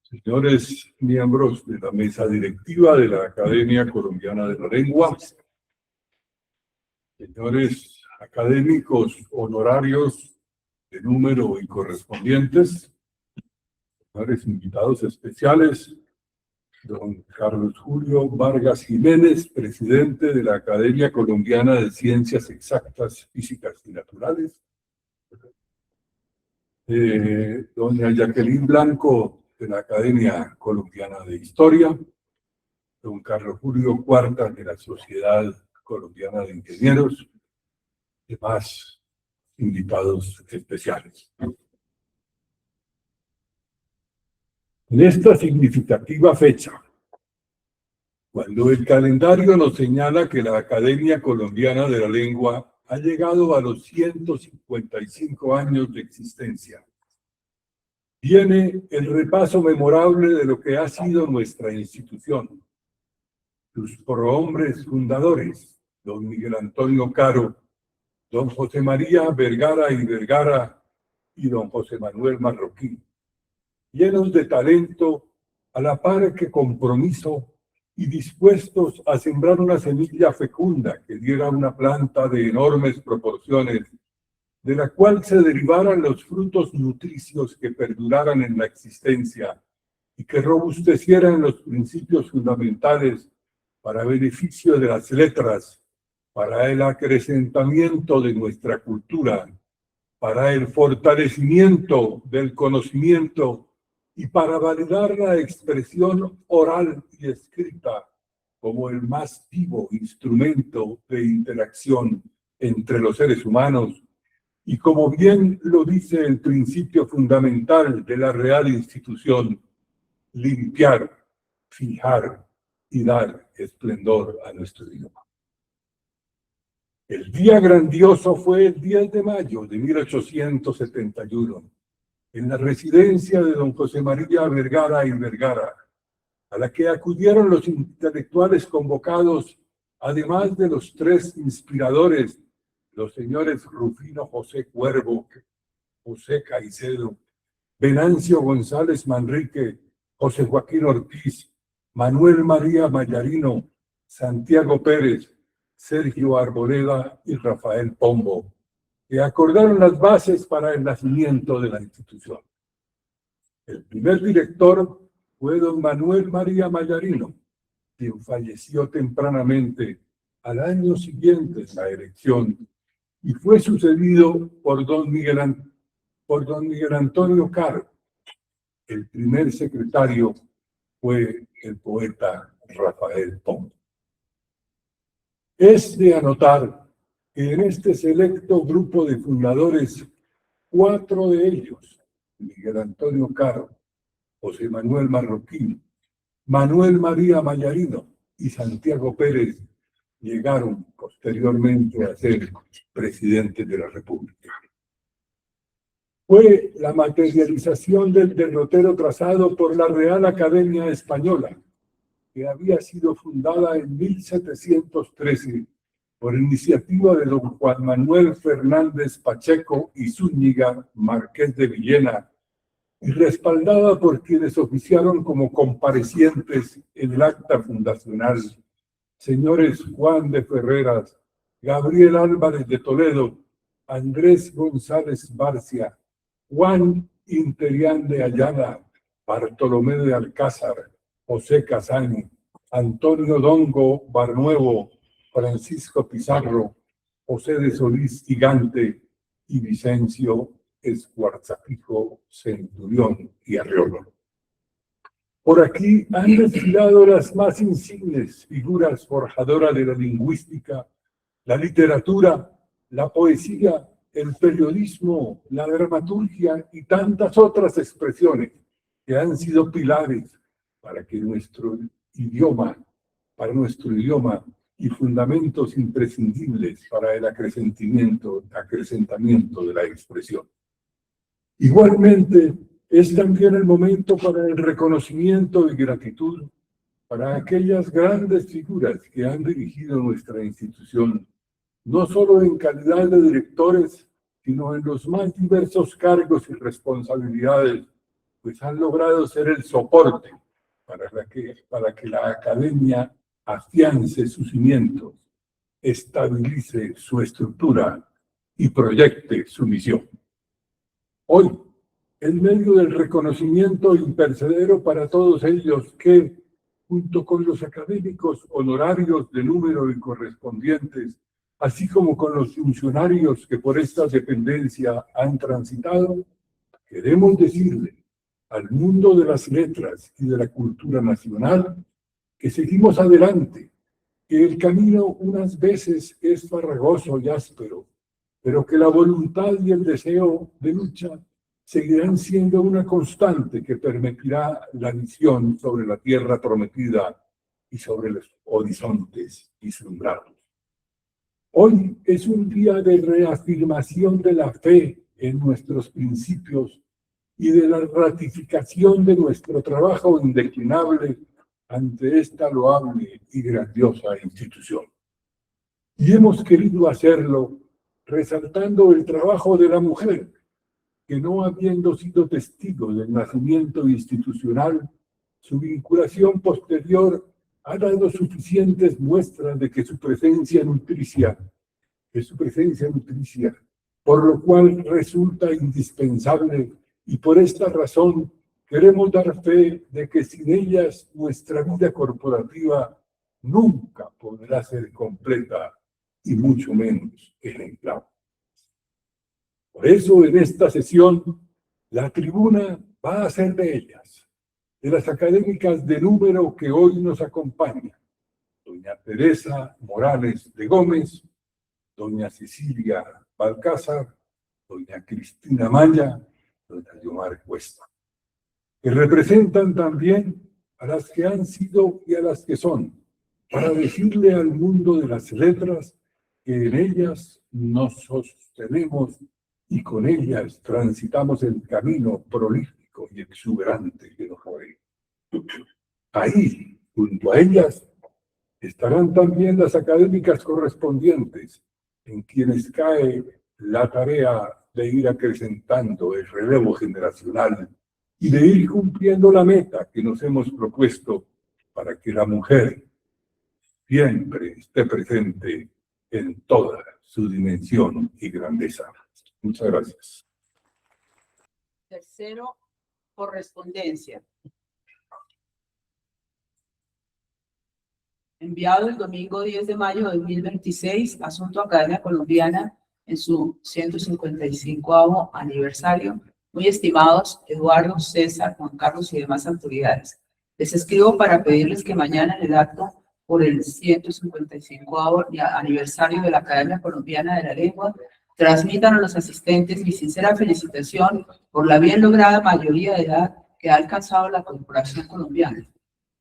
Señores miembros de la mesa directiva de la Academia Colombiana de la Lengua, señores académicos honorarios de número y correspondientes, señores invitados especiales, don Carlos Julio Vargas Jiménez, presidente de la Academia Colombiana de Ciencias Exactas, Físicas y Naturales, doña Jacqueline Blanco, de la Academia Colombiana de Historia, don Carlos Julio Cuarta, de la Sociedad Colombiana de Ingenieros, y demás invitados especiales. En esta significativa fecha, cuando el calendario nos señala que la Academia Colombiana de la Lengua ha llegado a los 155 años de existencia, viene el repaso memorable de lo que ha sido nuestra institución. Sus prohombres fundadores, don Miguel Antonio Caro, don José María Vergara y Vergara y don José Manuel Marroquín, llenos de talento, a la par que compromiso y dispuestos a sembrar una semilla fecunda que diera una planta de enormes proporciones, de la cual se derivaran los frutos nutricios que perduraran en la existencia y que robustecieran los principios fundamentales para beneficio de las letras, para el acrecentamiento de nuestra cultura, para el fortalecimiento del conocimiento y para validar la expresión oral y escrita como el más vivo instrumento de interacción entre los seres humanos. Y como bien lo dice el principio fundamental de la Real Institución, limpiar, fijar y dar esplendor a nuestro idioma. El día grandioso fue el 10 de mayo de 1871, en la residencia de don José María Vergara y Vergara, a la que acudieron los intelectuales convocados, además de los tres inspiradores, los señores Rufino José Cuervo, José Caicedo, Venancio González Manrique, José Joaquín Ortiz, Manuel María Mayarino, Santiago Pérez, Sergio Arboleda y Rafael Pombo, que acordaron las bases para el nacimiento de la institución. El primer director fue don Manuel María Mayarino, quien falleció tempranamente al año siguiente de la elección y fue sucedido por don Miguel Antonio Caro. El primer secretario fue el poeta Rafael Pombo. Es de anotar que en este selecto grupo de fundadores, 4 de ellos, Miguel Antonio Caro, José Manuel Marroquín, Manuel María Mayarino y Santiago Pérez, llegaron posteriormente a ser presidentes de la República. Fue la materialización del derrotero trazado por la Real Academia Española, que había sido fundada en 1713 por iniciativa de don Juan Manuel Fernández Pacheco y Zúñiga, marqués de Villena, y respaldada por quienes oficiaron como comparecientes en el acta fundacional, señores Juan de Ferreras, Gabriel Álvarez de Toledo, Andrés González Barcia, Juan Interián de Ayala, Bartolomé de Alcázar, José Casani, Antonio Dongo Barnuevo, Francisco Pizarro, José de Solís Gigante y Vicencio Escuarzapijo, Centurión y Arreola. Por aquí han desfilado las más insignes figuras forjadoras de la lingüística, la literatura, la poesía, el periodismo, la dramaturgia y tantas otras expresiones que han sido pilares para nuestro idioma y fundamentos imprescindibles para el acrecentamiento de la expresión. Igualmente, es también el momento para el reconocimiento y gratitud para aquellas grandes figuras que han dirigido nuestra institución, no solo en calidad de directores, sino en los más diversos cargos y responsabilidades, pues han logrado ser el soporte para que la academia afiance sus cimientos, estabilice su estructura y proyecte su misión. Hoy, en medio del reconocimiento imperecedero para todos ellos que, junto con los académicos honorarios de número y correspondientes, así como con los funcionarios que por esta dependencia han transitado, queremos decirle al mundo de las letras y de la cultura nacional que seguimos adelante, que el camino unas veces es farragoso y áspero, pero que la voluntad y el deseo de lucha seguirán siendo una constante que permitirá la visión sobre la tierra prometida y sobre los horizontes vislumbrados. Hoy es un día de reafirmación de la fe en nuestros principios y de la ratificación de nuestro trabajo indeclinable ante esta loable y grandiosa institución. Y hemos querido hacerlo resaltando el trabajo de la mujer, que no habiendo sido testigo del nacimiento institucional, su vinculación posterior ha dado suficientes muestras de que su presencia nutricia, por lo cual resulta indispensable, y por esta razón queremos dar fe de que sin ellas nuestra vida corporativa nunca podrá ser completa y mucho menos ejemplar. Por eso en esta sesión la tribuna va a ser de ellas, de las académicas de número que hoy nos acompañan: doña Teresa Morales de Gómez, doña Cecilia Balcázar, doña Cristina Maya, doña Yomar Cuesta, que representan también a las que han sido y a las que son, para decirle al mundo de las letras que en ellas nos sostenemos y con ellas transitamos el camino prolífico y exuberante que nos rodea. Ahí, junto a ellas, estarán también las académicas correspondientes, en quienes cae la tarea de ir acrecentando el relevo generacional y de ir cumpliendo la meta que nos hemos propuesto para que la mujer siempre esté presente en toda su dimensión y grandeza. Muchas gracias. Tercero, correspondencia. Enviado el domingo 10 de mayo de 2026, asunto Academia Colombiana en su 155º aniversario. Muy estimados Eduardo, César, Juan Carlos y demás autoridades, les escribo para pedirles que mañana en el acto por el 155º aniversario de la Academia Colombiana de la Lengua transmitan a los asistentes mi sincera felicitación por la bien lograda mayoría de edad que ha alcanzado la corporación colombiana.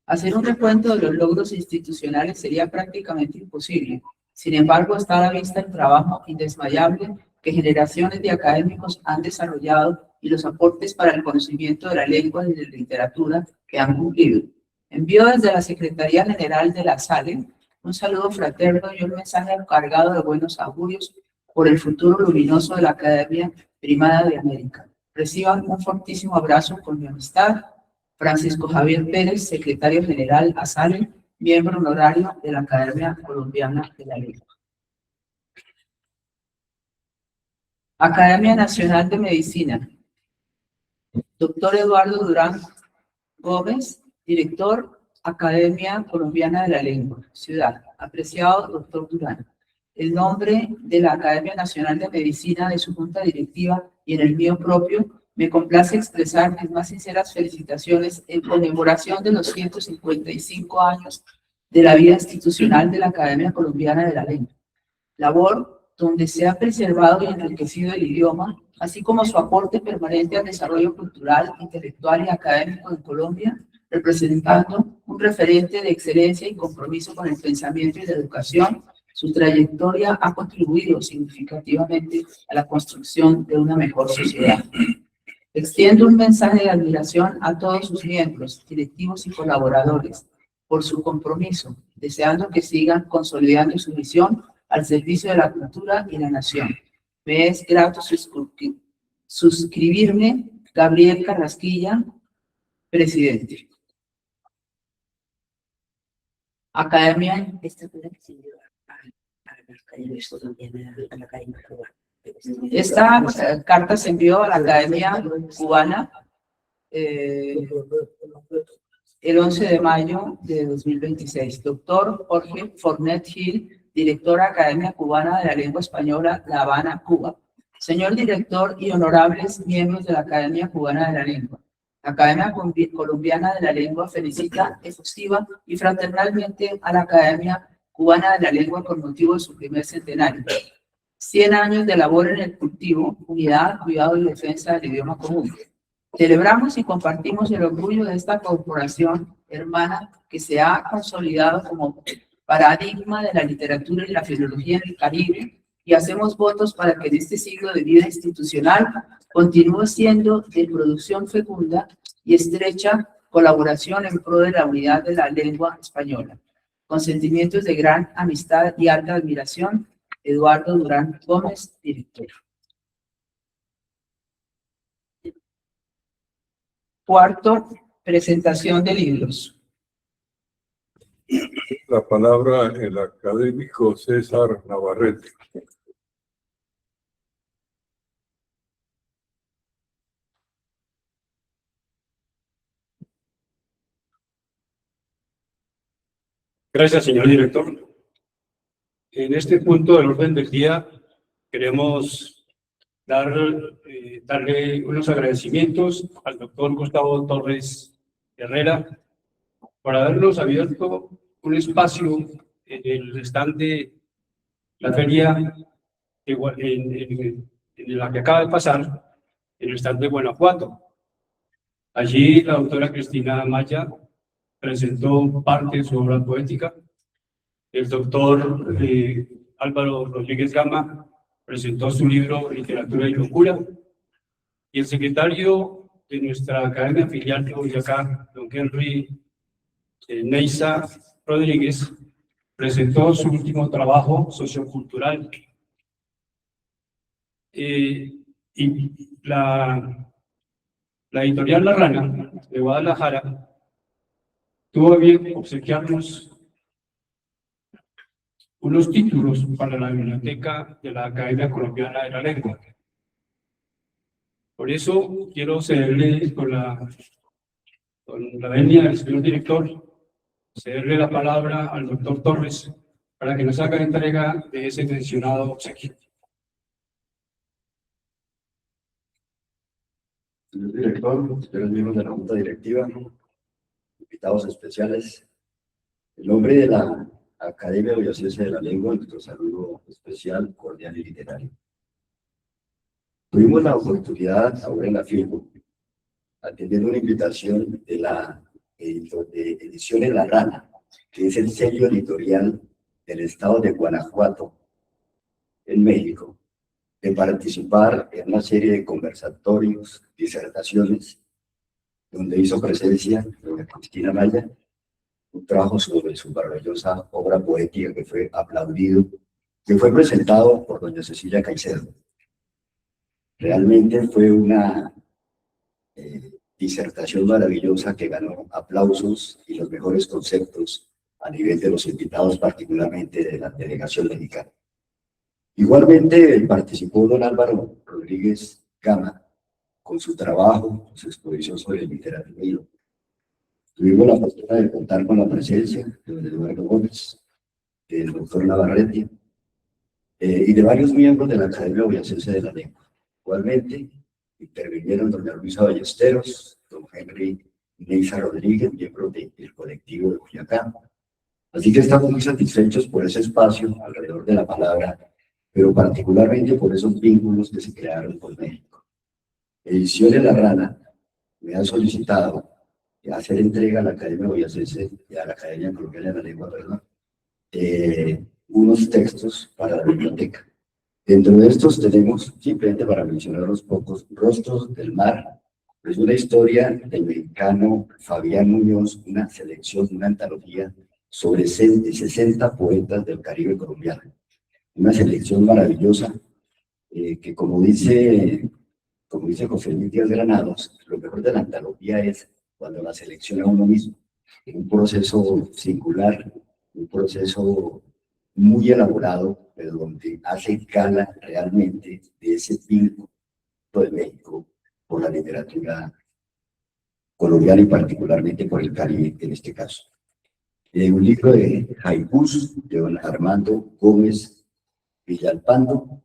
Hacer un recuento de los logros institucionales sería prácticamente imposible. Sin embargo, está a la vista el trabajo indesmayable que generaciones de académicos han desarrollado y los aportes para el conocimiento de la lengua y de la literatura que han cumplido. Envío desde la Secretaría General de la SALE un saludo fraterno y un mensaje cargado de buenos augurios por el futuro luminoso de la Academia Primada de América. Reciban un fortísimo abrazo con mi amistad. Francisco Javier Pérez, Secretario General ASALE, miembro honorario de la Academia Colombiana de la Lengua. Academia Nacional de Medicina. Doctor Eduardo Durán Gómez, director, Academia Colombiana de la Lengua, Ciudad. Apreciado doctor Durán, el nombre de la Academia Nacional de Medicina, de su junta directiva y en el mío propio, me complace expresar mis más sinceras felicitaciones en conmemoración de los 155 años de la vida institucional de la Academia Colombiana de la Lengua. Labor donde se ha preservado y enriquecido el idioma, así como su aporte permanente al desarrollo cultural, intelectual y académico en Colombia, representando un referente de excelencia y compromiso con el pensamiento y la educación. Su trayectoria ha contribuido significativamente a la construcción de una mejor sociedad. Extiendo un mensaje de admiración a todos sus miembros, directivos y colaboradores por su compromiso, deseando que sigan consolidando su misión al servicio de la cultura y la nación. Me es grato suscribirme, Gabriel Carrasquilla, Presidente. Academia. Esta fue la que se envió a la Academia Colombiana, a la Academia Cubana. Esta carta se envió a la Academia Cubana el 11 de mayo de 2026. Doctor Jorge Fornet Gil, director Academia Cubana de la Lengua Española, La Habana, Cuba. Señor director y honorables miembros de la Academia Cubana de la Lengua. La Academia Colombiana de la Lengua felicita efusiva y fraternalmente a la Academia Cubana de la Lengua con motivo de su primer centenario. 100 años de labor en el cultivo, unidad, cuidado y defensa del idioma común. Celebramos y compartimos el orgullo de esta corporación hermana que se ha consolidado como paradigma de la literatura y la filología en el Caribe, y hacemos votos para que en este siglo de vida institucional continúe siendo de producción fecunda y estrecha colaboración en pro de la unidad de la lengua española. Con sentimientos de gran amistad y alta admiración, Eduardo Durán Gómez, director. Cuarto, presentación de libros. La palabra el académico César Navarrete. Gracias, señor director. En este punto del orden del día queremos darle unos agradecimientos al doctor Gustavo Torres Herrera por habernos abierto un espacio en el stand de la feria en la que acaba de pasar, en el stand de Guanajuato. Allí la doctora Cristina Maya presentó parte de su obra poética. El doctor Álvaro Rodríguez Gama presentó su libro Literatura y Locura. Y el secretario de nuestra academia filial de Boyacá, don Henry Neiza Rodríguez, presentó su último trabajo sociocultural. Y la editorial La Rana de Guadalajara tuvo a bien obsequiarnos unos títulos para la biblioteca de la Academia Colombiana de la Lengua. Por eso quiero cederle con la venia del señor director, cederle la palabra al doctor Torres para que nos haga entrega de ese mencionado obsequio. Señor director, señores miembros de la Junta Directiva, invitados especiales, en nombre de la Academia Boyacense de la Lengua, nuestro saludo especial, cordial y literario. Tuvimos la oportunidad, ahora en la firma, atendiendo una invitación de la de Ediciones La Rana, que es el sello editorial del estado de Guanajuato, en México, de participar en una serie de conversatorios, disertaciones, donde hizo presencia doña Cristina Maya, un trabajo sobre su maravillosa obra poética que fue aplaudido, que fue presentado por doña Cecilia Caicedo. Realmente fue una disertación maravillosa que ganó aplausos y los mejores conceptos a nivel de los invitados, particularmente de la delegación mexicana. Igualmente participó don Álvaro Rodríguez Gama con su trabajo, su exposición sobre literatura y locura. Tuvimos la fortuna de contar con la presencia de don Eduardo Gómez, del doctor Navarrete y de varios miembros de la Academia Boyacense de la Lengua. Igualmente intervinieron doña Luisa Ballesteros, don Henry Neiza Rodríguez, miembro del colectivo de Boyacá. Así que estamos muy satisfechos por ese espacio alrededor de la palabra, pero particularmente por esos vínculos que se crearon con México. Ediciones La Rana me han solicitado hacer entrega a la Academia Boyacense y a la Academia Colombiana de la Lengua, perdón, unos textos para la biblioteca. Dentro de estos tenemos, simplemente para mencionar los pocos, Rostros del Mar. Es una historia del mexicano Fabián Muñoz, una selección, una antología sobre 60 poetas del Caribe colombiano. Una selección maravillosa que, como dice José Luis Díaz Granados, lo mejor de la antología es cuando la selecciona uno mismo. Un proceso singular, un proceso muy elaborado, pero donde hace gala realmente de ese vínculo de México por la literatura colombiana y particularmente por el Caribe en este caso. Un libro de haikus de don Armando Gómez Villalpando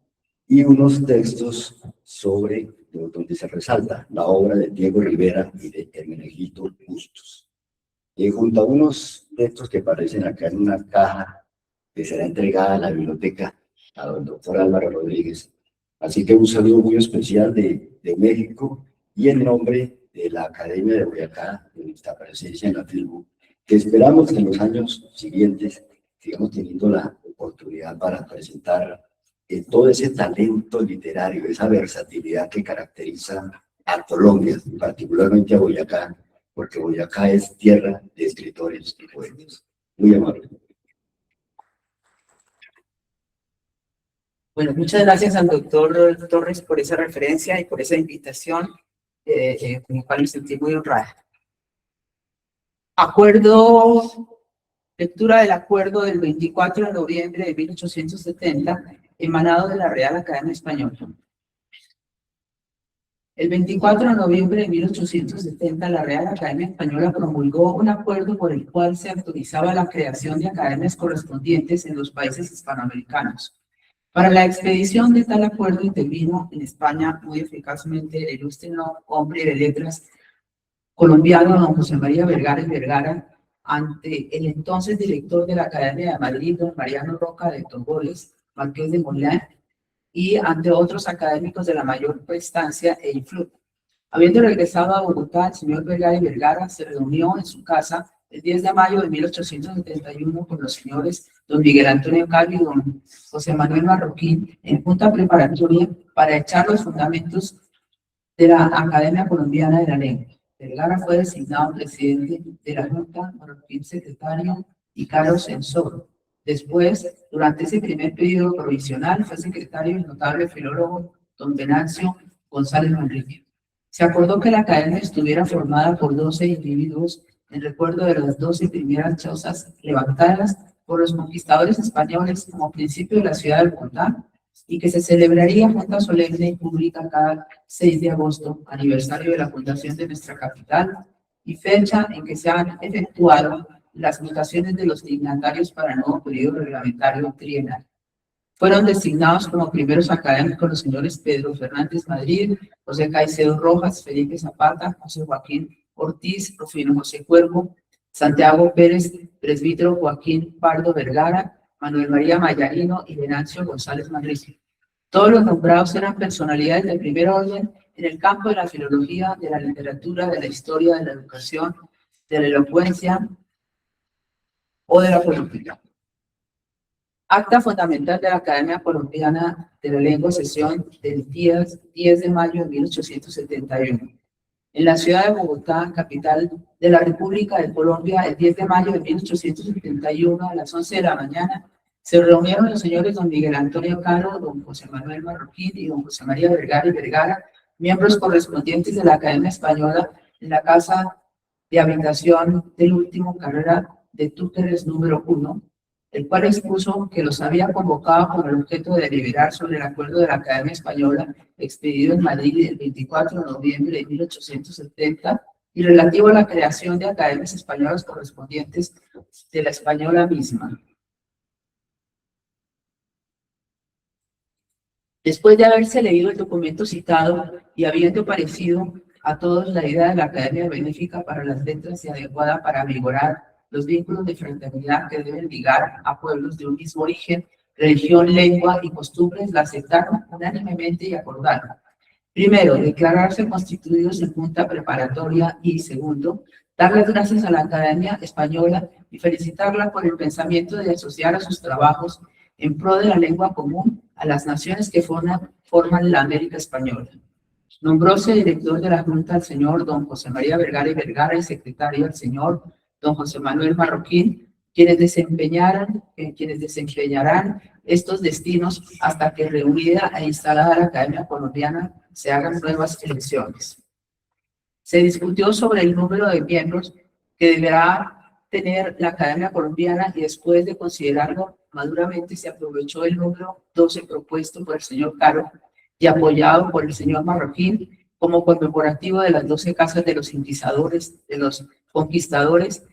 y unos textos sobre donde se resalta la obra de Diego Rivera y de Hermenegildo Bustos. Junto a unos textos que aparecen acá en una caja que será entregada a la biblioteca a don doctor Álvaro Rodríguez. Así que un saludo muy especial de México y en nombre de la Academia de Boyacá, de nuestra presencia en la tribu, que esperamos que en los años siguientes sigamos teniendo la oportunidad para presentar todo ese talento literario, esa versatilidad que caracteriza a Colombia, y particularmente a Boyacá, porque Boyacá es tierra de escritores y poetas. Muy amable. Bueno, muchas gracias al doctor Torres por esa referencia y por esa invitación, con la cual me sentí muy honrada. Lectura del acuerdo del 24 de noviembre de 1870, emanado de la Real Academia Española. El 24 de noviembre de 1870, la Real Academia Española promulgó un acuerdo por el cual se autorizaba la creación de academias correspondientes en los países hispanoamericanos. Para la expedición de tal acuerdo intervino en España muy eficazmente el ilustre hombre de letras colombiano don José María Vergara y Vergara, ante el entonces director de la Academia de Madrid, don Mariano Roca de Toboles, marqués de Molán, y ante otros académicos de la mayor prestancia e influjo. Habiendo regresado a Bogotá, el señor Vergara y Vergara se reunió en su casa el 10 de mayo de 1871 con los señores don Miguel Antonio Calvi y don José Manuel Marroquín en junta preparatoria para echar los fundamentos de la Academia Colombiana de la Lengua. Vergara fue designado presidente de la Junta, Marroquín secretario y Carlos censor. Después, durante ese primer periodo provisional, fue secretario el notable filólogo don Venancio González Manrique. Se acordó que la academia estuviera formada por 12 individuos en recuerdo de las 12 primeras chozas levantadas por los conquistadores españoles como principio de la ciudad de Bogotá y que se celebraría junta solemne y pública cada 6 de agosto, aniversario de la fundación de nuestra capital y fecha en que se han efectuado las mutaciones de los dignatarios para el nuevo periodo reglamentario trienal. Fueron designados como primeros académicos los señores Pedro Fernández Madrid, José Caicedo Rojas, Felipe Zapata, José Joaquín Ortiz, Rufino José Cuervo, Santiago Pérez, presbítero Joaquín Pardo Vergara, Manuel María Mayarino y Venancio González Manrique. Todos los nombrados eran personalidades de primer orden en el campo de la filología, de la literatura, de la historia, de la educación, de la elocuencia o de la política. Acta fundamental de la Academia Colombiana de la Lengua, sesión del 10 de mayo de 1871. En la ciudad de Bogotá, capital de la República de Colombia, el 10 de mayo de 1871, a las 11 de la mañana, se reunieron los señores don Miguel Antonio Caro, don José Manuel Marroquín y don José María Vergara y Vergara, miembros correspondientes de la Academia Española, en la casa de habitación del último carrera de Túteres número 1, el cual expuso que los había convocado con el objeto de deliberar sobre el acuerdo de la Academia Española expedido en Madrid el 24 de noviembre de 1870 y relativo a la creación de academias españolas correspondientes de la española misma. Después de haberse leído el documento citado y habiendo parecido a todos la idea de la Academia Benéfica para las Letras y adecuada para vigorar los vínculos de fraternidad que deben ligar a pueblos de un mismo origen, religión, lengua y costumbres, la aceptaron unánimemente y acordaron. Primero, declararse constituidos en junta preparatoria y, segundo, dar las gracias a la Academia Española y felicitarla por el pensamiento de asociar a sus trabajos en pro de la lengua común a las naciones que forman la América Española. Nombróse director de la Junta el señor don José María Vergara y Vergara y secretario el señor don José Manuel Marroquín, quienes desempeñarán estos destinos hasta que reunida e instalada la Academia Colombiana se hagan nuevas elecciones. Se discutió sobre el número de miembros que deberá tener la Academia Colombiana y después de considerarlo maduramente se aprovechó el número 12 propuesto por el señor Caro y apoyado por el señor Marroquín como conmemorativo de las 12 casas de los inquisidores, de los conquistadores,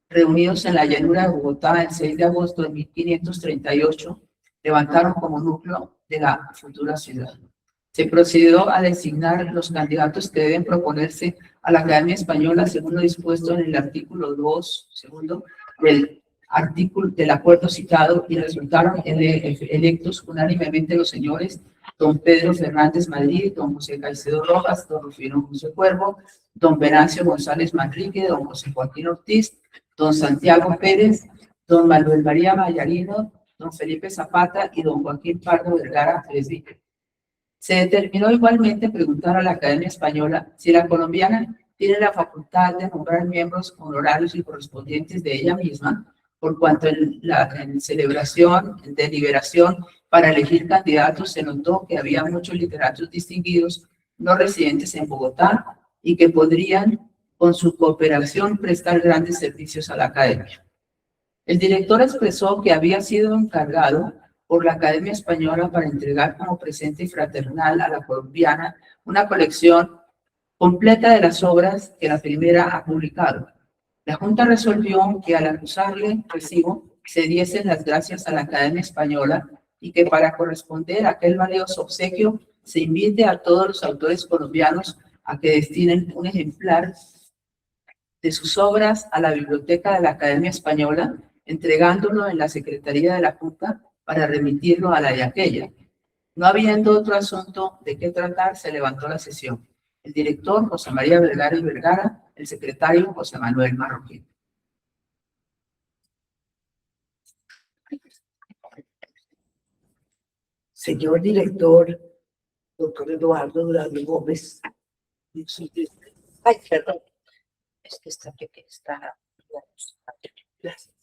reunidos en la llanura de Bogotá el 6 de agosto de 1538, levantaron como núcleo de la futura ciudad. Se procedió a designar los candidatos que deben proponerse a la Academia Española según lo dispuesto en el artículo 2, segundo, del acuerdo citado y resultaron electos unánimemente los señores don Pedro Fernández Madrid, don José Caicedo Rojas, don Rufino José Cuervo, don Venancio González Manrique, don José Joaquín Ortiz, don Santiago Pérez, don Manuel María Mayarino, don Felipe Zapata y don Joaquín Pardo Vergara Presbítero. Se determinó igualmente preguntar a la Academia Española si la colombiana tiene la facultad de nombrar miembros honorarios y correspondientes de ella misma, por cuanto en celebración, en deliberación para elegir candidatos se notó que había muchos literatos distinguidos no residentes en Bogotá y que podrían, con su cooperación, prestar grandes servicios a la Academia. El director expresó que había sido encargado por la Academia Española para entregar como presente fraternal a la colombiana una colección completa de las obras que la primera ha publicado. La Junta resolvió que al acusarle recibo se diesen las gracias a la Academia Española y que para corresponder a aquel valioso obsequio se invite a todos los autores colombianos a que destinen un ejemplar de sus obras a la biblioteca de la Academia Española, entregándolo en la Secretaría de la Junta para remitirlo a la de aquella. No habiendo otro asunto de qué tratar, se levantó la sesión. El director, José María Vergara y Vergara, el secretario, José Manuel Marroquín. Señor director, doctor Eduardo Durán Gómez. Ay, perdón. Es que está pequeña, está. Gracias.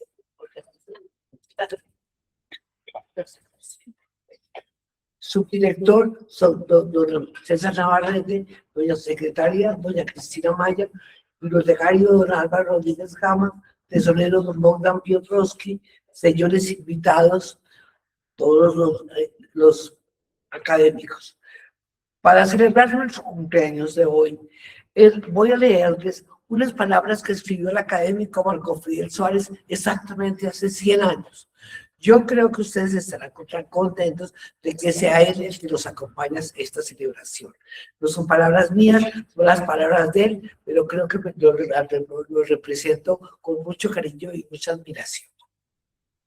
Subdirector, don César Navarrete, doña secretaria, doña Cristina Maya, bibliotecario, don Álvaro Rodríguez Gama, tesorero, don Bogdan Piotrowski, señores invitados, todos los académicos. Para celebrar nuestro cumpleaños de hoy, voy a leerles unas palabras que escribió el académico Marco Fidel Suárez exactamente hace 100 años. Yo creo que ustedes estarán contentos de que sea él el que nos acompañe a esta celebración. No son palabras mías, son las palabras de él, pero creo que lo represento con mucho cariño y mucha admiración.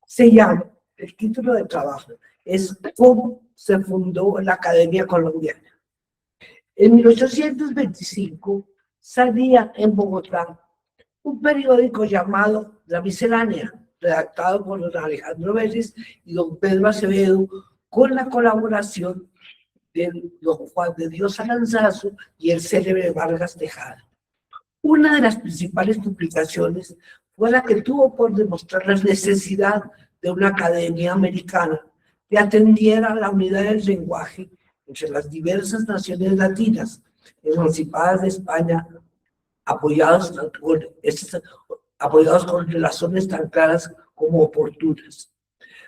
Se llama, el título del trabajo es ¿Cómo se fundó la Academia Colombiana? En 1825 salía en Bogotá un periódico llamado La Miscelánea, redactado por don Alejandro Vélez y don Pedro Acevedo, con la colaboración de don Juan de Dios Aranzazu y el célebre Vargas Tejada. Una de las principales publicaciones fue la que tuvo por demostrar la necesidad de una academia americana que atendiera a la unidad del lenguaje entre las diversas naciones latinas emancipadas de España, apoyados con razones tan claras como oportunas.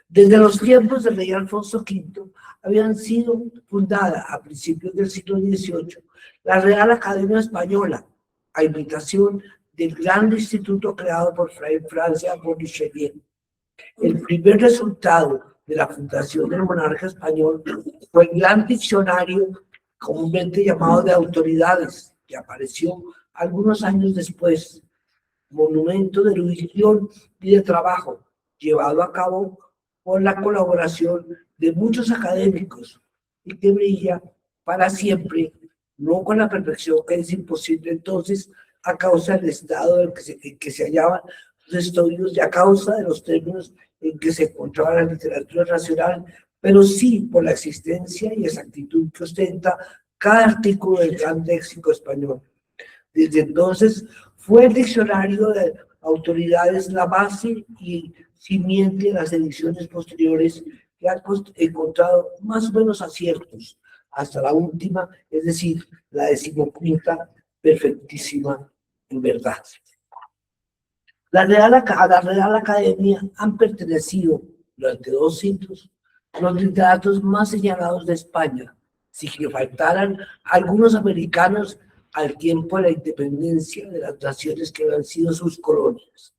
Desde los tiempos del rey Alfonso V habían sido fundadas a principios del siglo XVIII la Real Academia Española, a imitación del gran instituto creado por Fray Francia Richelieu. El primer resultado de la fundación del monarca español fue el gran diccionario comúnmente llamado de autoridades, que apareció algunos años después, monumento de erudición y de trabajo, llevado a cabo por la colaboración de muchos académicos y que brilla para siempre, no con la perfección que es imposible entonces a causa del estado en que se hallaban los estudios y a causa de los términos en que se encontraba la literatura nacional, pero sí por la existencia y exactitud que ostenta cada artículo del gran léxico español. Desde entonces fue el diccionario de autoridades la base y simiente de las ediciones posteriores que han encontrado más o menos aciertos hasta la última, es decir, la 15ª perfectísima en verdad. A la Real Academia han pertenecido durante 2 siglos los literatos más señalados de España, sin que faltaran algunos americanos al tiempo de la independencia de las naciones que habían sido sus colonias.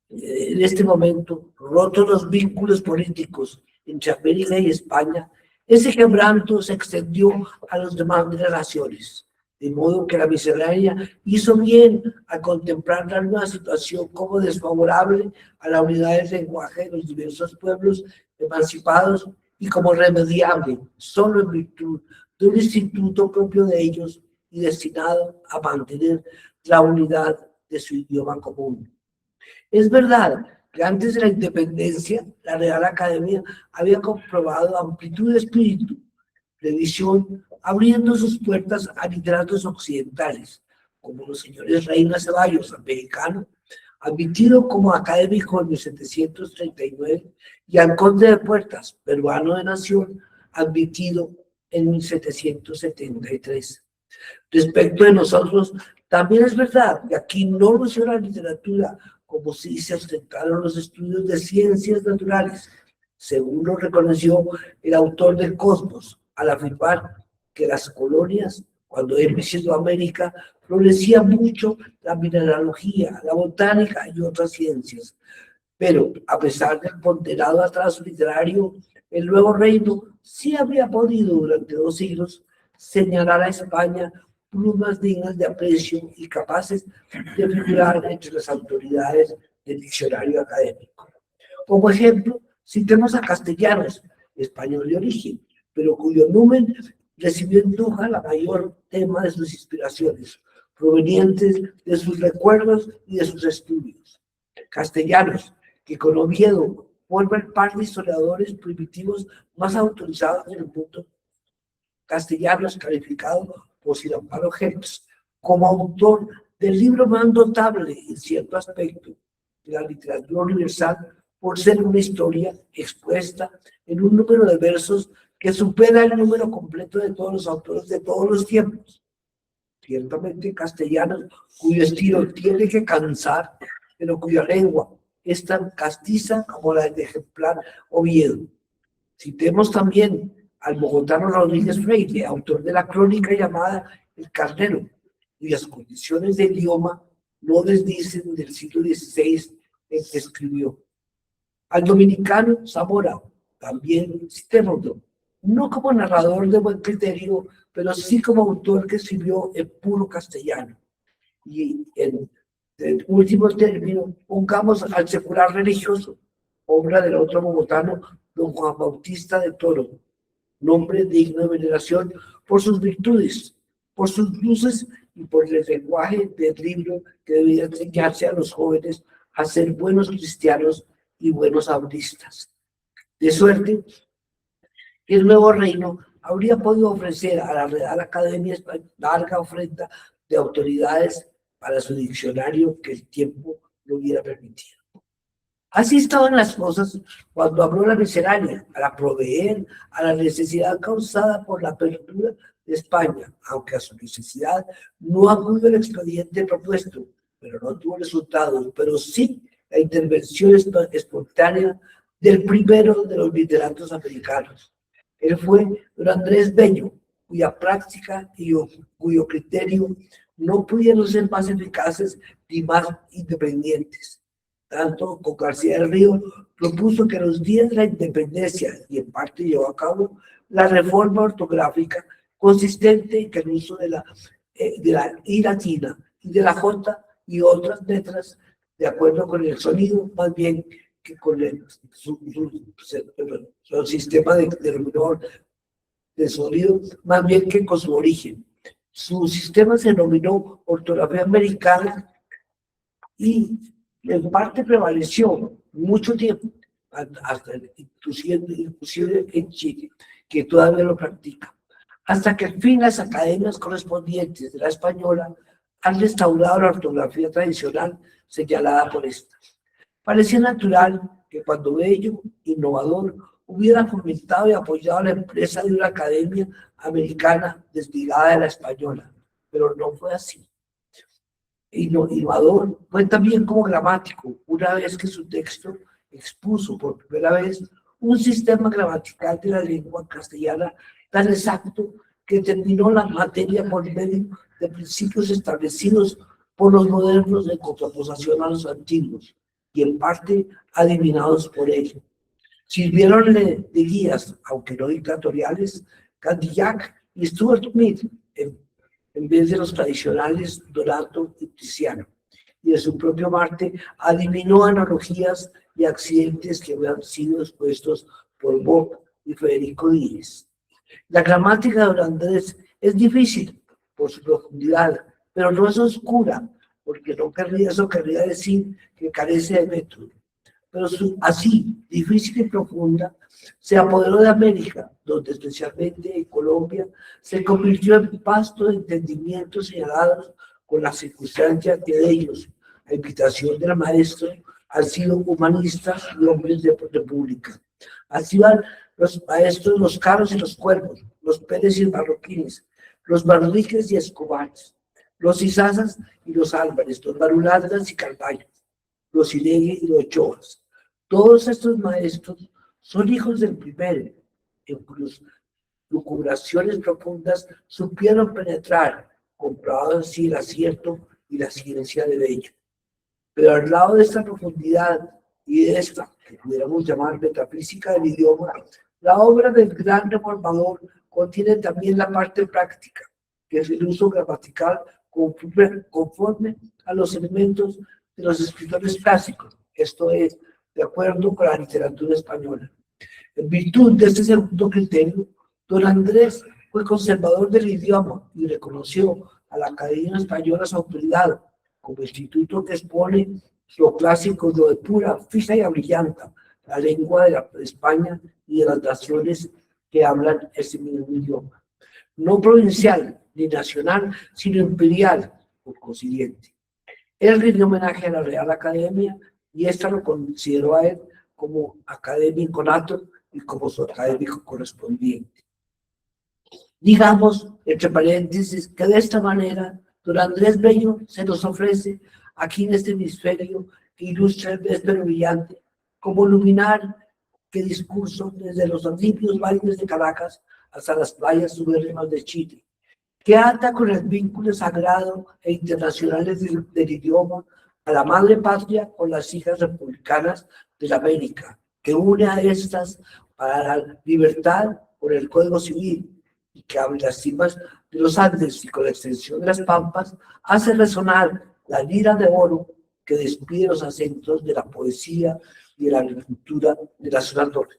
En este momento, rotos los vínculos políticos entre América y España, ese quebranto se extendió a las demás naciones, de modo que la miscelánea hizo bien a contemplar la nueva situación como desfavorable a la unidad del lenguaje de los diversos pueblos emancipados y como remediable solo en virtud de un instituto propio de ellos y destinado a mantener la unidad de su idioma común. Es verdad que antes de la independencia, la Real Academia había comprobado amplitud de espíritu, de visión, abriendo sus puertas a literatos occidentales, como los señores Reina Ceballos, americano, admitido como académico en 1739, y al conde de Puertas, peruano de nación, admitido en 1773. Respecto de nosotros, también es verdad que aquí no lució la literatura como si se ostentaron los estudios de ciencias naturales, según lo reconoció el autor del Cosmos, al afirmar que las colonias, cuando él visitó América, florecía mucho la mineralogía, la botánica y otras ciencias. Pero, a pesar del ponderado atraso literario, el nuevo reino sí habría podido, durante 2 siglos, señalar a España plumas dignas de aprecio y capaces de figurar entre las autoridades del diccionario académico. Como ejemplo, citemos a Castellanos, español de origen, pero cuyo numen recibió en Duja la mayor tema de sus inspiraciones, provenientes de sus recuerdos y de sus estudios. Castellanos, que con Oviedo forma el par de historiadores primitivos más autorizados en el mundo. Castellanos, calificado por Sir Amparo Heps como autor del libro más notable en cierto aspecto de la literatura universal, por ser una historia expuesta en un número de versos que supera el número completo de todos los autores de todos los tiempos. Ciertamente Castellanos, cuyo estilo tiene que cansar, pero cuya lengua es tan castiza como la del ejemplar Oviedo. Citemos también al bogotano Rodríguez Freire, autor de la crónica llamada El Carnero, cuyas condiciones de idioma no desdicen del siglo XVI en que escribió. Al dominicano Zamora, también citémoslo, no como narrador de buen criterio, pero sí como autor que escribió en puro castellano. Y en último término, pongamos al secular religioso, obra del otro bogotano, don Juan Bautista de Toro, nombre digno de veneración por sus virtudes, por sus luces y por el lenguaje del libro que debía enseñarse a los jóvenes a ser buenos cristianos y buenos hablistas. De suerte que el nuevo reino habría podido ofrecer a la Real Academia Española larga ofrenda de autoridades para su diccionario que el tiempo lo hubiera permitido. Así estaban las cosas cuando abrió la miscelánea para proveer a la necesidad causada por la apertura de España, aunque a su necesidad no acudió el expediente propuesto, pero no tuvo resultados, pero sí la intervención espontánea del primero de los literatos americanos. Él fue don Andrés Bello, cuya práctica y cuyo criterio no pudieron ser más eficaces ni más independientes. Tanto con García del Río propuso que a los días de la independencia, y en parte llevó a cabo, la reforma ortográfica consistente en que el uso de la I latina y de la J y otras letras de acuerdo con el sonido, más bien que con su sistema de sonido, más bien que con su origen. Su sistema se denominó ortografía americana y en parte prevaleció mucho tiempo, hasta inclusive en Chile, que todavía lo practica, hasta que al fin las academias correspondientes de la española han restaurado la ortografía tradicional señalada por esta. Parecía natural que cuando Bello, innovador, hubiera fomentado y apoyado la empresa de una academia americana desligada de la española, pero no fue así. Innovador fue también como gramático, una vez que su texto expuso por primera vez un sistema gramatical de la lengua castellana tan exacto que terminó la materia por medio de principios establecidos por los modernos en contraposición a los antiguos y en parte adivinados por ellos. Sirvieronle de guías, aunque no dictatoriales, Candillac y Stuart Smith, en vez de los tradicionales Donato y Tiziano, y de su propio Marte adivinó analogías y accidentes que habían sido expuestos por Bob y Federico Díez. La gramática de Don Andrés es difícil por su profundidad, pero no es oscura, porque eso querría decir que carece de método. Pero así, difícil y profunda, se apoderó de América, donde especialmente en Colombia se convirtió en pasto de entendimientos señalados con la circunstancia que de ellos, a invitación del maestro, han sido humanistas y hombres de república. Así van los maestros, los Caros y los Cuervos, los Pérez y los Marroquines, los Manriques y Escobares, los Izazas y los Álvarez, los Marulandas y Carvalho, los Ilegui y los Ochoas. Todos estos maestros son hijos del primero, en cuyas lucubraciones profundas supieron penetrar, comprobado así el acierto y la ciencia de Bello. Pero al lado de esta profundidad y de esta, que pudiéramos llamar metafísica del idioma, la obra del gran reformador contiene también la parte práctica, que es el uso gramatical conforme a los elementos de los escritores clásicos, esto es, de acuerdo con la literatura española. En virtud de este segundo criterio, don Andrés fue conservador del idioma y reconoció a la Academia Española su autoridad como instituto que expone lo clásico, lo de pura, fija y abrillanta, la lengua de España y de las naciones que hablan ese mismo idioma. No provincial ni nacional, sino imperial, por consiguiente. Él rindió homenaje a la Real Academia y esta lo consideró a él como académico nato y como su académico correspondiente. Digamos, entre paréntesis, que de esta manera don Andrés Bello se nos ofrece aquí en este hemisferio que ilustra el véspero brillante como luminar que discurso desde los antiguos valles de Caracas hasta las playas subérrimas de Chile, que ata con el vínculo sagrado e internacional del idioma a la madre patria con las hijas republicanas de la América, que une a estas para la libertad por el Código Civil y que abre las cimas de los Andes y con la extensión de las Pampas hace resonar la lira de oro que despide los acentos de la poesía y de la agricultura de la zona norte.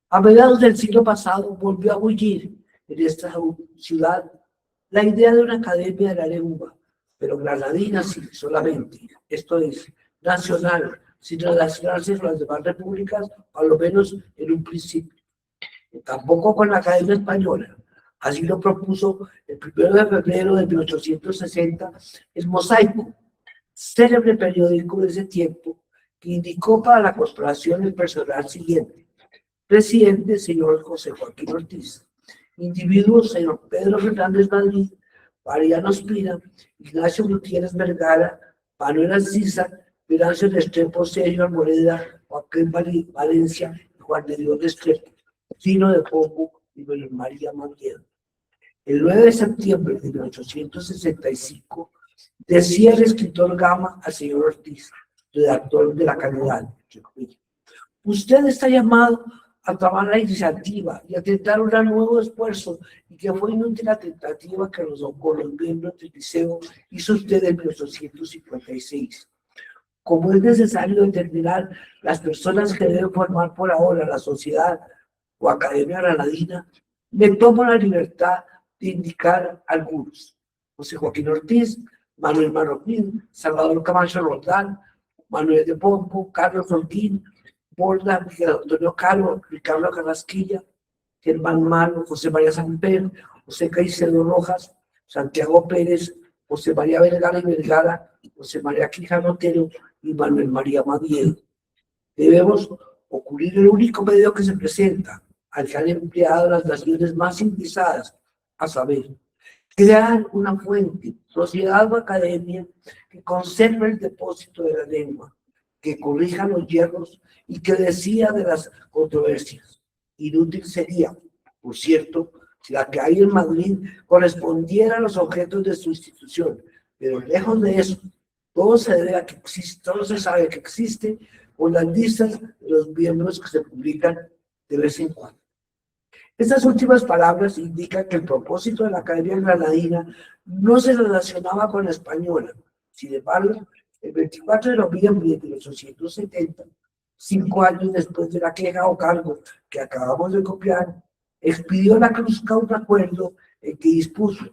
A mediados del siglo pasado volvió a bullir en esta ciudad la idea de una academia de la lengua, pero granadina sí, solamente, esto es, nacional, sin relacionarse con las demás repúblicas, a lo menos en un principio. Tampoco con la Academia Española. Así lo propuso el 1 de febrero de 1860 el Mosaico, célebre periódico de ese tiempo, que indicó para la corporación el personal siguiente: presidente, señor José Joaquín Ortiz; individuos, señor Pedro Fernández Madrid, Mariano Espina, Ignacio Gutiérrez Vergara, Manuel Alciza, Venancio Restrepo, Sergio Almoreda, Joaquín Valencia y Juan de Dios Restrepo, Tino de Pombo y María Manguera. El 9 de septiembre de 1865 decía el escritor Gama al señor Ortiz, redactor de La Calidad: usted está llamado a tomar la iniciativa y a tentar un nuevo esfuerzo, y que fue inútil la tentativa que con los miembros del liceo hizo usted en 1856. Como es necesario determinar las personas que deben formar por ahora la sociedad o Academia Granadina, me tomo la libertad de indicar algunos: José Joaquín Ortiz, Manuel Marroquín, Salvador Camacho Roldán, Manuel de Pombo, Carlos Holguín, Borda, Miguel Antonio Caro, Ricardo Carrasquilla, Germán Mano, José María Samper, José Caicedo Rojas, Santiago Pérez, José María Vergara y Vergara, José María Quijano Otero y Manuel María Madiedo. Debemos ocurrir el único medio que se presenta al que han empleado las naciones más civilizadas, a saber, crear una fuente, sociedad o academia, que conserve el depósito de la lengua, que corrija los hierros y que decida de las controversias. Inútil sería, por cierto, si la que hay en Madrid correspondiera a los objetos de su institución, pero lejos de eso, todo se debe a que existe, todo se sabe que existe por las listas de los miembros que se publican de vez en cuando. Estas últimas palabras indican que el propósito de la Academia Granadina no se relacionaba con la española. Sin embargo, el 24 de noviembre de 1870, 5 años después de la queja o cargo que acabamos de copiar, expidió la Cruzca un acuerdo en que dispuso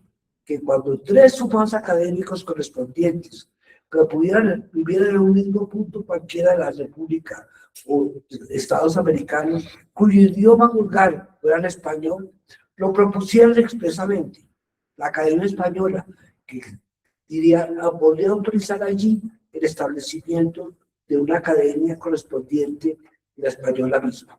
que cuando 3 o más académicos correspondientes que pudieran vivir en un mismo punto cualquiera de la República o Estados americanos, cuyo idioma vulgar fuera el español, lo propusieron expresamente. La Academia Española, que diría, podría autorizar allí el establecimiento de una academia correspondiente de la española misma.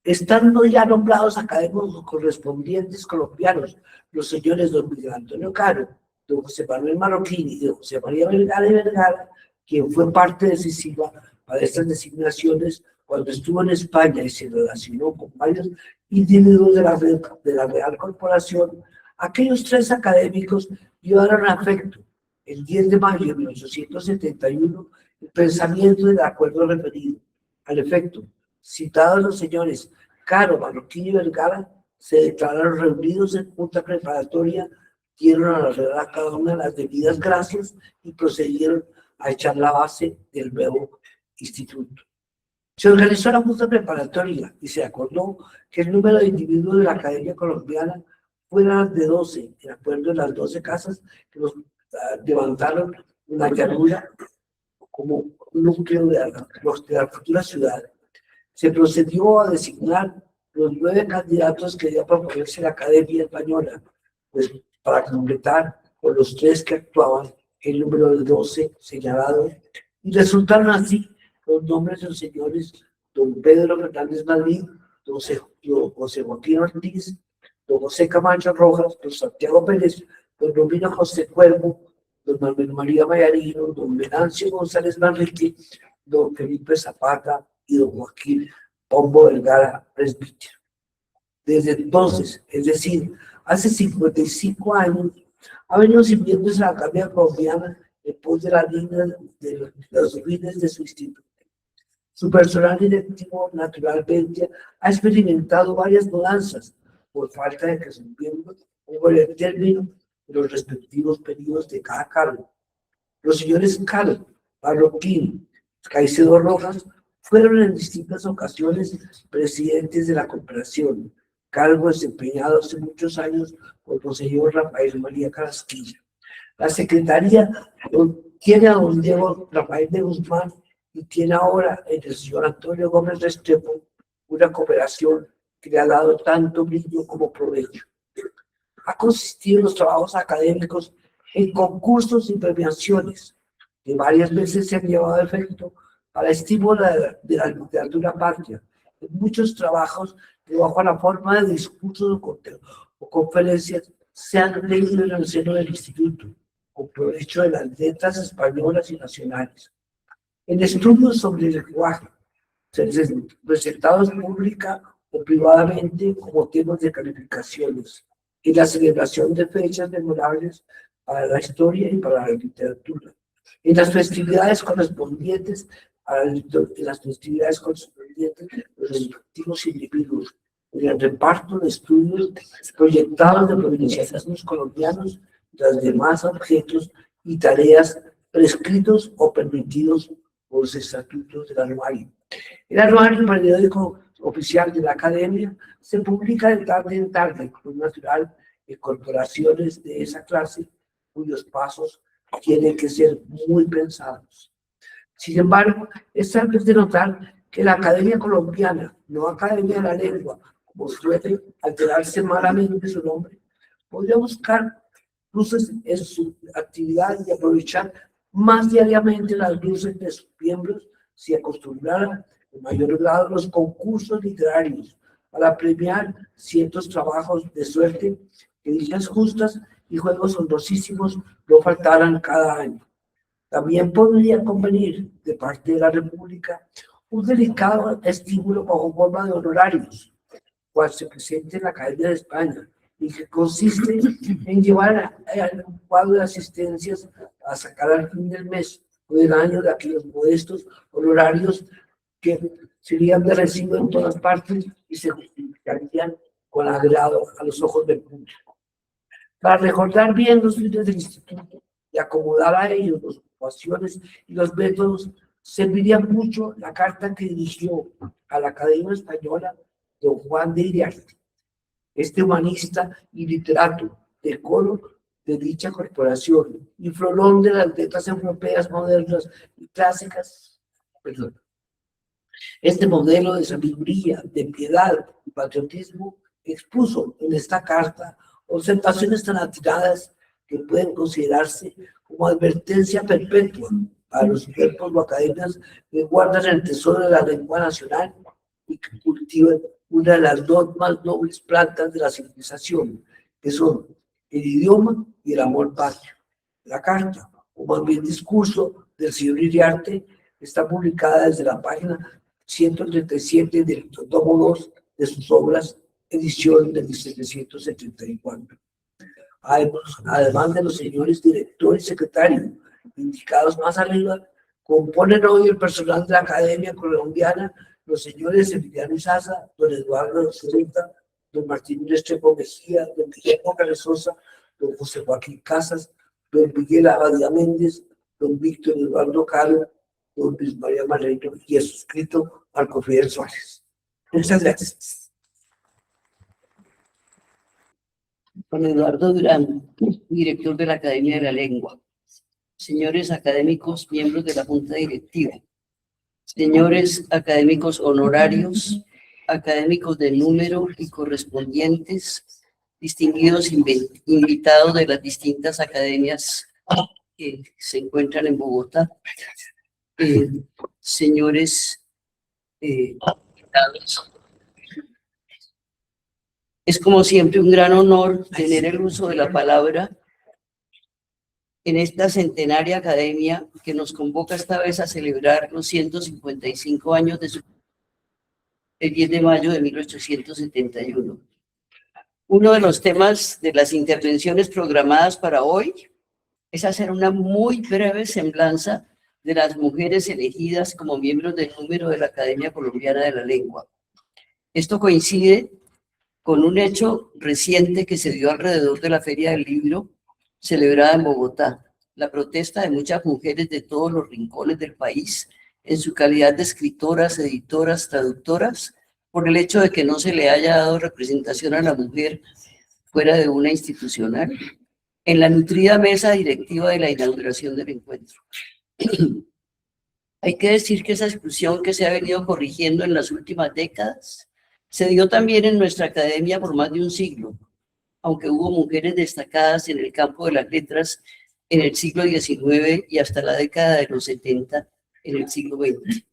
Estando ya nombrados académicos correspondientes colombianos, los señores don Miguel Antonio Caro, don José Manuel Marroquín y don José María Vergara y Vergara, quien fue parte decisiva para estas designaciones cuando estuvo en España y se relacionó con varios individuos de la Real Corporación, aquellos 3 académicos llevaron a efecto, el 10 de mayo de 1871, el pensamiento del acuerdo referido. Al efecto, citados los señores Caro, Marroquín y Vergara, se declararon reunidos en junta preparatoria, dieron a la Real cada una de las debidas gracias y procedieron a echar la base del nuevo instituto. Se organizó la junta preparatoria y se acordó que el número de individuos de la Academia Colombiana fuera de 12, de acuerdo a las 12 casas que nos levantaron una llanura como núcleo de la futura ciudad. Se procedió a designar los 9 candidatos que debía proponerse la Academia Española, pues para completar con los 3 que actuaban el número de 12 señalado, y resultaron así los nombres de los señores don Pedro Fernández Madrid, don José Joaquín Ortiz, don José Camacho Rojas, don Santiago Pérez, don Romino José Cuervo, don Manuel María Mayarino, don Venancio González Manrique, don Felipe Zapata y don Joaquín Pombo Vergara Presbítero. Desde entonces, es decir, hace 55 años, ha venido sirviéndose la Academia Colombiana en pos de la línea de los fines de su instituto. Su personal directivo, naturalmente, ha experimentado varias mudanzas por falta de que sus miembros hubo el término de los respectivos periodos de cada cargo. Los señores Caro, Marroquín, Caicedo Rojas fueron en distintas ocasiones presidentes de la cooperación, cargo desempeñado hace muchos años por el señor Rafael María Carrasquilla. La secretaría tiene a don Diego Rafael de Guzmán y tiene ahora en el señor Antonio Gómez Restrepo una cooperación que le ha dado tanto brillo como provecho. Ha consistido en los trabajos académicos en concursos y premiaciones que varias veces se han llevado a efecto para estímulo de la literatura patria. En muchos trabajos que bajo la forma de discursos o conferencias se han leído en el seno del instituto, con provecho de las letras españolas y nacionales. En estudios sobre el lenguaje, presentados pública o privadamente como temas de calificaciones, en la celebración de fechas memorables para la historia y para la literatura, en las festividades correspondientes a los respectivos individuos, en el reparto de estudios proyectados de provincialismos colombianos y los demás objetos y tareas prescritos o permitidos por los estatutos del anuario. El anuario, periódico oficial de la Academia, se publica de tarde en tarde, como natural, en corporaciones de esa clase, cuyos pasos tienen que ser muy pensados. Sin embargo, es tal vez de notar que la Academia Colombiana, no Academia de la Lengua, como suele alterarse malamente su nombre, podría buscar luces en su actividad y aprovechar más diariamente las luces de sus miembros se acostumbraran en mayor grado los concursos literarios para premiar ciertos trabajos de suerte que dichas justas y juegos honrosísimos no faltaran cada año. También podría convenir de parte de la República un delicado estímulo bajo forma de honorarios, cual se presente en la Academia de España, y que consiste en llevar un cuadro de asistencias a sacar al fin del mes o del año de aquellos modestos honorarios que serían de recibo en todas partes y se justificarían con agrado a los ojos del público. Para recordar bien los fines del instituto y acomodar a ellos las ocupaciones y los métodos, serviría mucho la carta que dirigió a la Academia Española don Juan de Iriarte, este humanista y literato decoro de dicha corporación y florón de las letras europeas modernas y clásicas. Perdón. Este modelo de sabiduría, de piedad y patriotismo expuso en esta carta observaciones tan atinadas que pueden considerarse como advertencia perpetua para los cuerpos o academias que guardan el tesoro de la lengua nacional y que cultivan una de las dos más nobles plantas de la civilización, que son el idioma y el amor patrio. La carta, o más bien discurso del señor Iriarte, está publicada desde la página 137 del tomo 2 de sus obras, edición de 1774. Además de los señores director y secretario indicados más arriba, componen hoy el personal de la Academia Colombiana los señores Emiliano Izaza, don Eduardo Zurita, don Martín Restrepo Mejía, don Guillermo Carezosa, don José Joaquín Casas, don Miguel Abadía Méndez, don Víctor Eduardo Caro, don Luis María Marreño y el suscrito Marco Fidel Suárez. Muchas gracias. Don Eduardo Durán, director de la Academia de la Lengua. Señores académicos, miembros de la Junta Directiva. Señores académicos honorarios, académicos de número y correspondientes, distinguidos invitados de las distintas academias que se encuentran en Bogotá, señores invitados. Es como siempre un gran honor tener el uso de la palabra en esta centenaria academia que nos convoca esta vez a celebrar los 155 años de su el 10 de mayo de 1871. Uno de los temas de las intervenciones programadas para hoy es hacer una muy breve semblanza de las mujeres elegidas como miembros del número de la Academia Colombiana de la Lengua. Esto coincide con un hecho reciente que se dio alrededor de la Feria del Libro, celebrada en Bogotá, la protesta de muchas mujeres de todos los rincones del país, en su calidad de escritoras, editoras, traductoras, por el hecho de que no se le haya dado representación a la mujer fuera de una institucional, en la nutrida mesa directiva de la inauguración del encuentro. Hay que decir que esa exclusión que se ha venido corrigiendo en las últimas décadas se dio también en nuestra academia por más de un siglo, aunque hubo mujeres destacadas en el campo de las letras en el siglo XIX y hasta la década de los 70 en el siglo XX.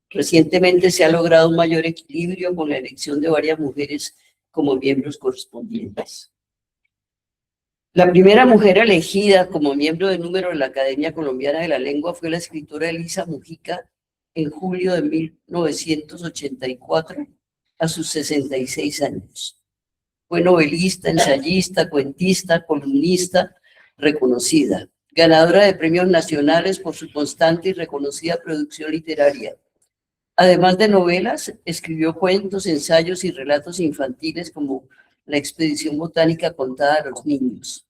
Recientemente se ha logrado un mayor equilibrio con la elección de varias mujeres como miembros correspondientes. La primera mujer elegida como miembro de número de la Academia Colombiana de la Lengua fue la escritora Elisa Mujica en julio de 1984, a sus 66 años. Fue novelista, ensayista, cuentista, columnista, reconocida, ganadora de premios nacionales por su constante y reconocida producción literaria. Además de novelas, escribió cuentos, ensayos y relatos infantiles como La expedición botánica contada a los niños.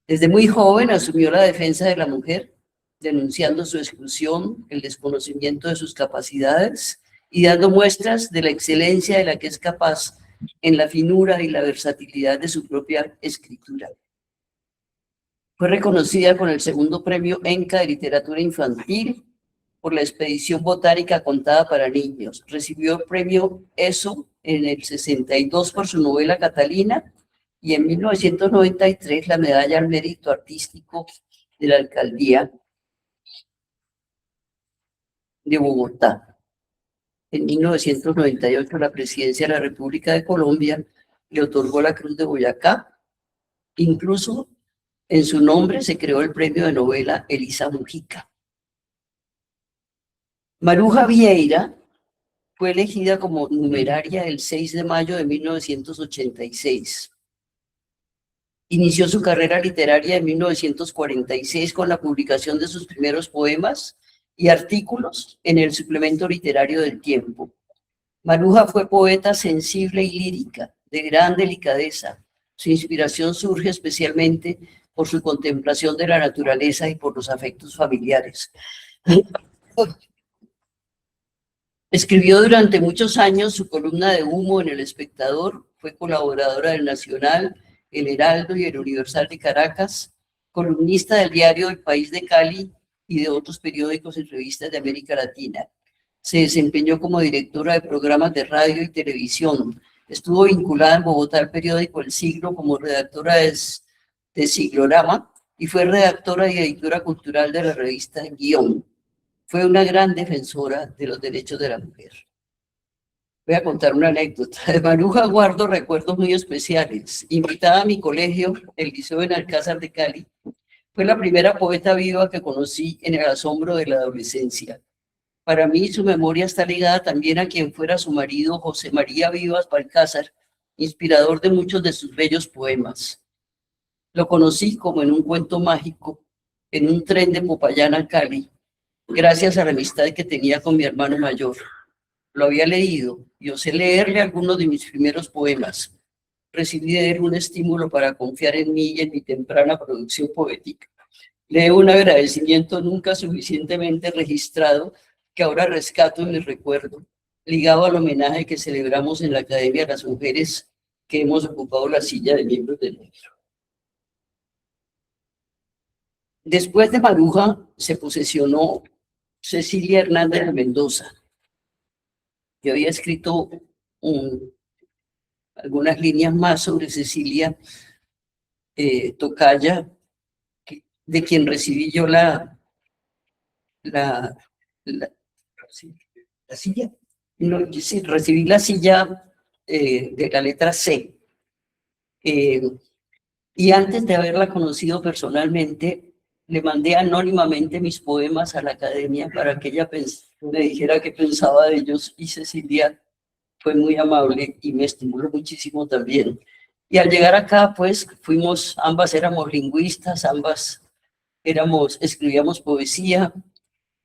Desde muy joven asumió la defensa de la mujer, denunciando su exclusión, el desconocimiento de sus capacidades y dando muestras de la excelencia de la que es capaz en la finura y la versatilidad de su propia escritura. Fue reconocida con el segundo premio ENCA de literatura infantil por la expedición botánica contada para niños. Recibió el premio ESO en el 62 por su novela Catalina y en 1993 la medalla al mérito artístico de la alcaldía de Bogotá. En 1998 la presidencia de la República de Colombia le otorgó la Cruz de Boyacá. Incluso en su nombre se creó el premio de novela Elisa Mujica. Maruja Vieira fue elegida como numeraria el 6 de mayo de 1986. Inició su carrera literaria en 1946 con la publicación de sus primeros poemas y artículos en el suplemento literario del Tiempo. Maruja fue poeta sensible y lírica, de gran delicadeza. Su inspiración surge especialmente por su contemplación de la naturaleza y por los afectos familiares. Escribió durante muchos años su columna de humo en El Espectador, fue colaboradora del Nacional, El Heraldo y El Universal de Caracas, columnista del diario El País de Cali y de otros periódicos y revistas de América Latina. Se desempeñó como directora de programas de radio y televisión. Estuvo vinculada en Bogotá al periódico El Siglo como redactora de Siglorama y fue redactora y editora cultural de la revista Guión. Fue una gran defensora de los derechos de la mujer. Voy a contar una anécdota. De Maruja guardo recuerdos muy especiales. Invitada a mi colegio, el Liceo Benalcázar de Cali, fue la primera poeta viva que conocí en el asombro de la adolescencia. Para mí, su memoria está ligada también a quien fuera su marido, José María Vivas Balcázar, inspirador de muchos de sus bellos poemas. Lo conocí como en un cuento mágico, en un tren de Popayán a Cali, gracias a la amistad que tenía con mi hermano mayor. Lo había leído y osé leerle algunos de mis primeros poemas. Recibí de él un estímulo para confiar en mí y en mi temprana producción poética. Le debo un agradecimiento nunca suficientemente registrado que ahora rescato en mi recuerdo, ligado al homenaje que celebramos en la Academia de las Mujeres que hemos ocupado la silla de miembros del negro. Después de Maruja se posesionó Cecilia Hernández de Mendoza. Yo había escrito algunas líneas más sobre Cecilia Tocaya, de quien recibí yo la silla. No, sí, recibí la silla de la letra C. Y antes de haberla conocido personalmente, le mandé anónimamente mis poemas a la academia para que ella me dijera qué pensaba de ellos, y Cecilia fue muy amable y me estimuló muchísimo también. Y al llegar acá, pues, ambas éramos lingüistas, ambas escribíamos poesía,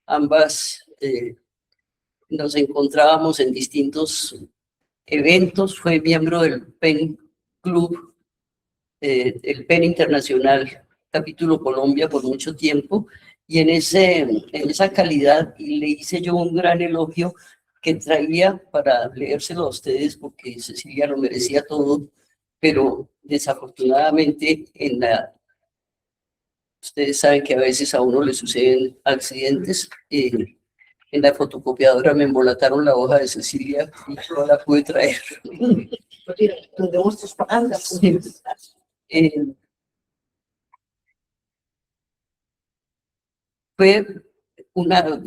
ambas nos encontrábamos en distintos eventos. Fue miembro del PEN Club, el PEN Internacional, capítulo Colombia, por mucho tiempo, y en esa calidad le hice yo un gran elogio que traía para leérselo a ustedes, porque Cecilia lo merecía todo, pero desafortunadamente ustedes saben que a veces a uno le suceden accidentes. En la fotocopiadora me embolataron la hoja de Cecilia y no la pude traer.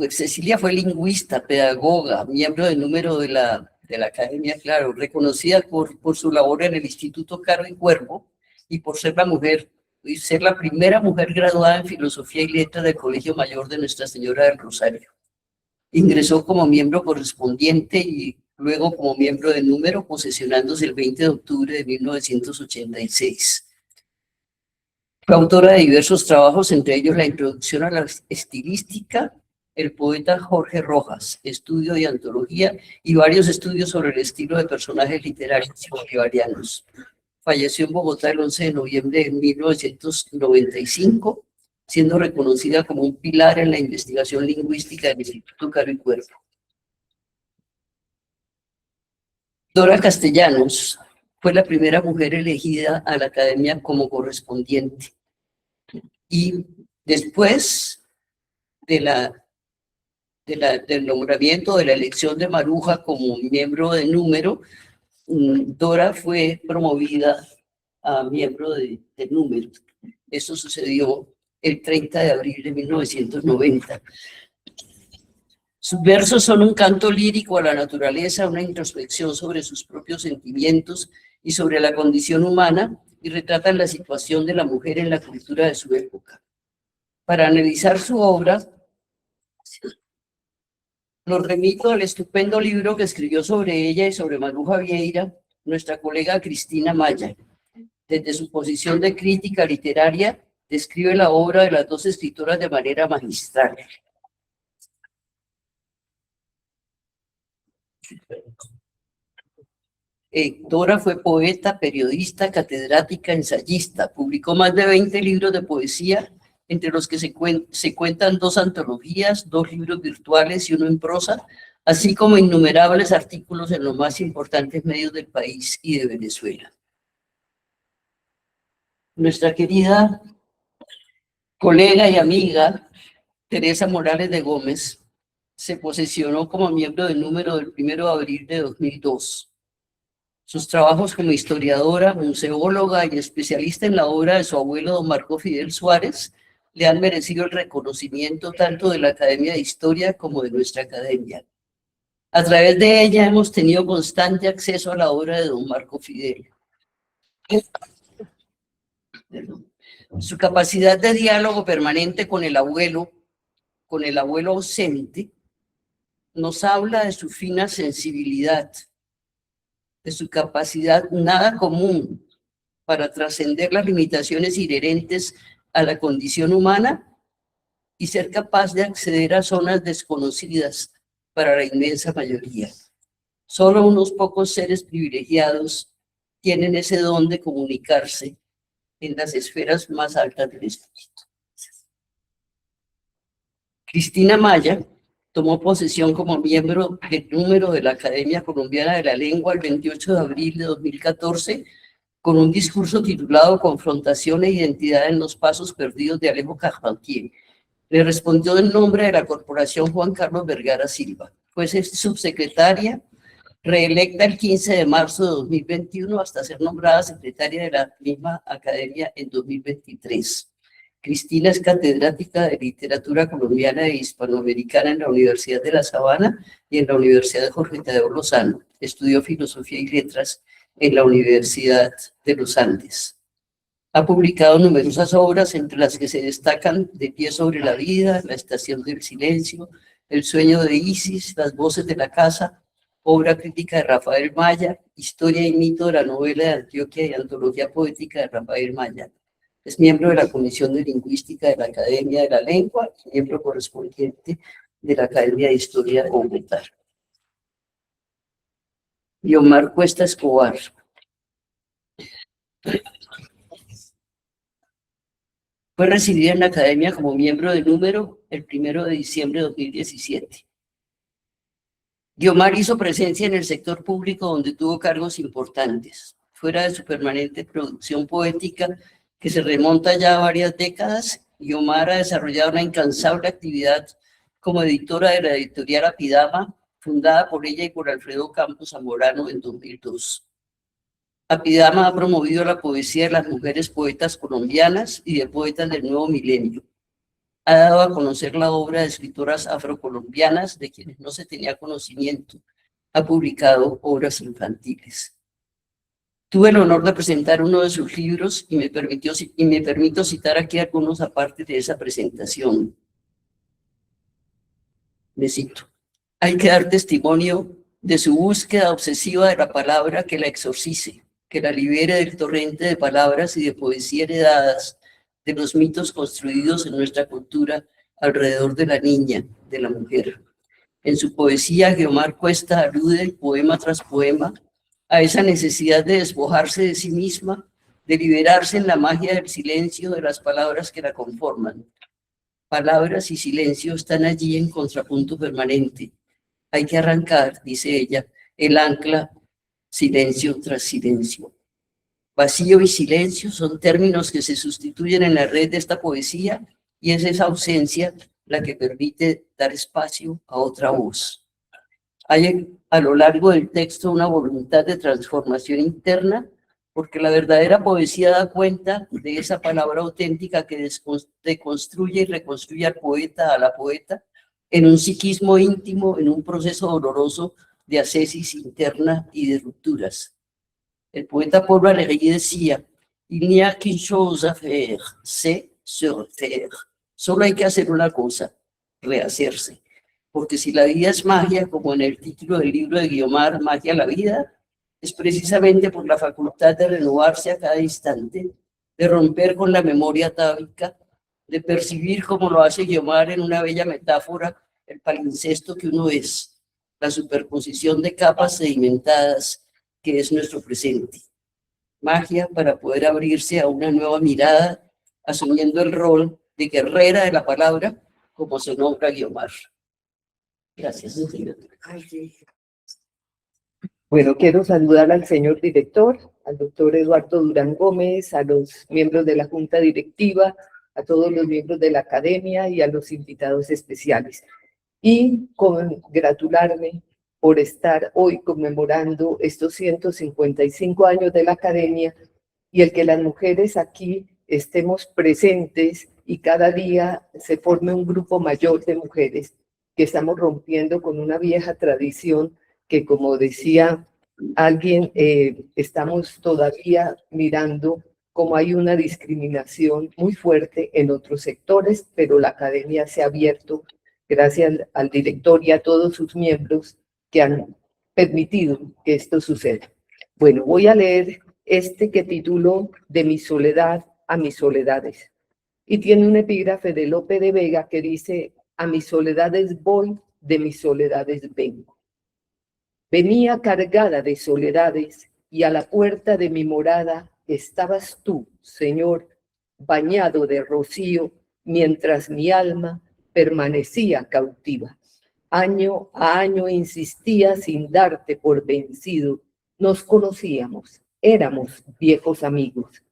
Cecilia fue lingüista, pedagoga, miembro del número de la academia, claro, reconocida por su labor en el Instituto Caro y Cuervo y por ser la primera mujer graduada en Filosofía y Letras del Colegio Mayor de Nuestra Señora del Rosario. Ingresó como miembro correspondiente y luego como miembro de número, posesionándose el 20 de octubre de 1986. Fue autora de diversos trabajos, entre ellos La Introducción a la Estilística, El poeta Jorge Rojas, Estudio y Antología, y varios estudios sobre el estilo de personajes literarios bolivarianos. Falleció en Bogotá el 11 de noviembre de 1995, siendo reconocida como un pilar en la investigación lingüística del Instituto Caro y Cuervo. Dora Castellanos fue la primera mujer elegida a la academia como correspondiente. Y después del nombramiento, de la elección de Maruja como miembro de número, Dora fue promovida a miembro de número. Eso sucedió el 30 de abril de 1990. Sus versos son un canto lírico a la naturaleza, una introspección sobre sus propios sentimientos y sobre la condición humana, y retratan la situación de la mujer en la cultura de su época. Para analizar su obra, los remito al estupendo libro que escribió sobre ella y sobre Maruja Vieira, nuestra colega Cristina Maya. Desde su posición de crítica literaria, describe la obra de las dos escritoras de manera magistral. Dora fue poeta, periodista, catedrática, ensayista. Publicó más de 20 libros de poesía, entre los que se cuentan 2 antologías, 2 libros virtuales y 1 en prosa, así como innumerables artículos en los más importantes medios del país y de Venezuela. Nuestra querida colega y amiga Teresa Morales de Gómez se posesionó como miembro del número del 1 de abril de 2002. Sus trabajos como historiadora, museóloga y especialista en la obra de su abuelo don Marco Fidel Suárez le han merecido el reconocimiento tanto de la Academia de Historia como de nuestra academia. A través de ella hemos tenido constante acceso a la obra de don Marco Fidel. Su capacidad de diálogo permanente con el abuelo ausente, nos habla de su fina sensibilidad, de su capacidad nada común para trascender las limitaciones inherentes a la condición humana y ser capaz de acceder a zonas desconocidas para la inmensa mayoría. Solo unos pocos seres privilegiados tienen ese don de comunicarse en las esferas más altas del espíritu. Cristina Maya tomó posesión como miembro del número de la Academia Colombiana de la Lengua el 28 de abril de 2014 con un discurso titulado Confrontación e Identidad en los Pasos Perdidos de Alejo Carpentier. Le respondió en nombre de la Corporación Juan Carlos Vergara Silva. Fue subsecretaria, reelecta el 15 de marzo de 2021 hasta ser nombrada secretaria de la misma Academia en 2023. Cristina es catedrática de Literatura Colombiana e Hispanoamericana en la Universidad de La Sabana y en la Universidad de Jorge Tadeo Lozano. Estudió Filosofía y Letras en la Universidad de los Andes. Ha publicado numerosas obras, entre las que se destacan De pie sobre la vida, La estación del silencio, El sueño de Isis, Las voces de la casa, obra crítica de Rafael Maya, Historia y mito de la novela de Antioquia y antología poética de Rafael Maya. Es miembro de la Comisión de Lingüística de la Academia de la Lengua y miembro correspondiente de la Academia de Historia de Bogotá. Guiomar Cuesta Escobar. Fue recibida en la Academia como miembro de número el 1 de diciembre de 2017. Guiomar hizo presencia en el sector público donde tuvo cargos importantes. Fuera de su permanente producción poética, que se remonta ya a varias décadas, Guiomar ha desarrollado una incansable actividad como editora de la editorial Apidama, fundada por ella y por Alfredo Campos Zamorano en 2002. Apidama ha promovido la poesía de las mujeres poetas colombianas y de poetas del nuevo milenio. Ha dado a conocer la obra de escritoras afrocolombianas de quienes no se tenía conocimiento. Ha publicado obras infantiles. Tuve el honor de presentar uno de sus libros y me permito citar aquí algunos aparte de esa presentación. Me cito. Hay que dar testimonio de su búsqueda obsesiva de la palabra que la exorcice, que la libere del torrente de palabras y de poesía heredadas de los mitos construidos en nuestra cultura alrededor de la niña, de la mujer. En su poesía, Guiomar Cuesta alude, poema tras poema, a esa necesidad de despojarse de sí misma, de liberarse en la magia del silencio de las palabras que la conforman. Palabras y silencio están allí en contrapunto permanente. Hay que arrancar, dice ella, el ancla, silencio tras silencio. Vacío y silencio son términos que se sustituyen en la red de esta poesía y es esa ausencia la que permite dar espacio a otra voz. Hay a lo largo del texto una voluntad de transformación interna, porque la verdadera poesía da cuenta de esa palabra auténtica que deconstruye y reconstruye al poeta, a la poeta, en un psiquismo íntimo, en un proceso doloroso de ascesis interna y de rupturas. El poeta Paul Valéry decía, il n'y a qu'une chose à faire, c'est se refaire. Solo hay que hacer una cosa, rehacerse. Porque si la vida es magia, como en el título del libro de Guiomar, Magia la vida, es precisamente por la facultad de renovarse a cada instante, de romper con la memoria atávica, de percibir, como lo hace Guiomar en una bella metáfora, el palincesto que uno es, la superposición de capas sedimentadas que es nuestro presente. Magia para poder abrirse a una nueva mirada, asumiendo el rol de guerrera de la palabra, como se nombra Guiomar. Gracias. Ay, sí. Bueno, quiero saludar al señor director, al doctor Eduardo Durán Gómez, a los miembros de la Junta Directiva, a todos los miembros de la Academia y a los invitados especiales. Y congratularme por estar hoy conmemorando estos 155 años de la Academia y el que las mujeres aquí estemos presentes y cada día se forme un grupo mayor de mujeres que estamos rompiendo con una vieja tradición que, como decía alguien, estamos todavía mirando cómo hay una discriminación muy fuerte en otros sectores, pero la Academia se ha abierto gracias al director y a todos sus miembros que han permitido que esto suceda. Bueno, voy a leer este que tituló De mi soledad a mis soledades. Y tiene un epígrafe de Lope de Vega que dice, a mis soledades voy, de mis soledades vengo. Venía cargada de soledades y a la puerta de mi morada estabas tú, Señor, bañado de rocío, mientras mi alma permanecía cautiva. Año a año insistía sin darte por vencido. Nos conocíamos, éramos viejos amigos.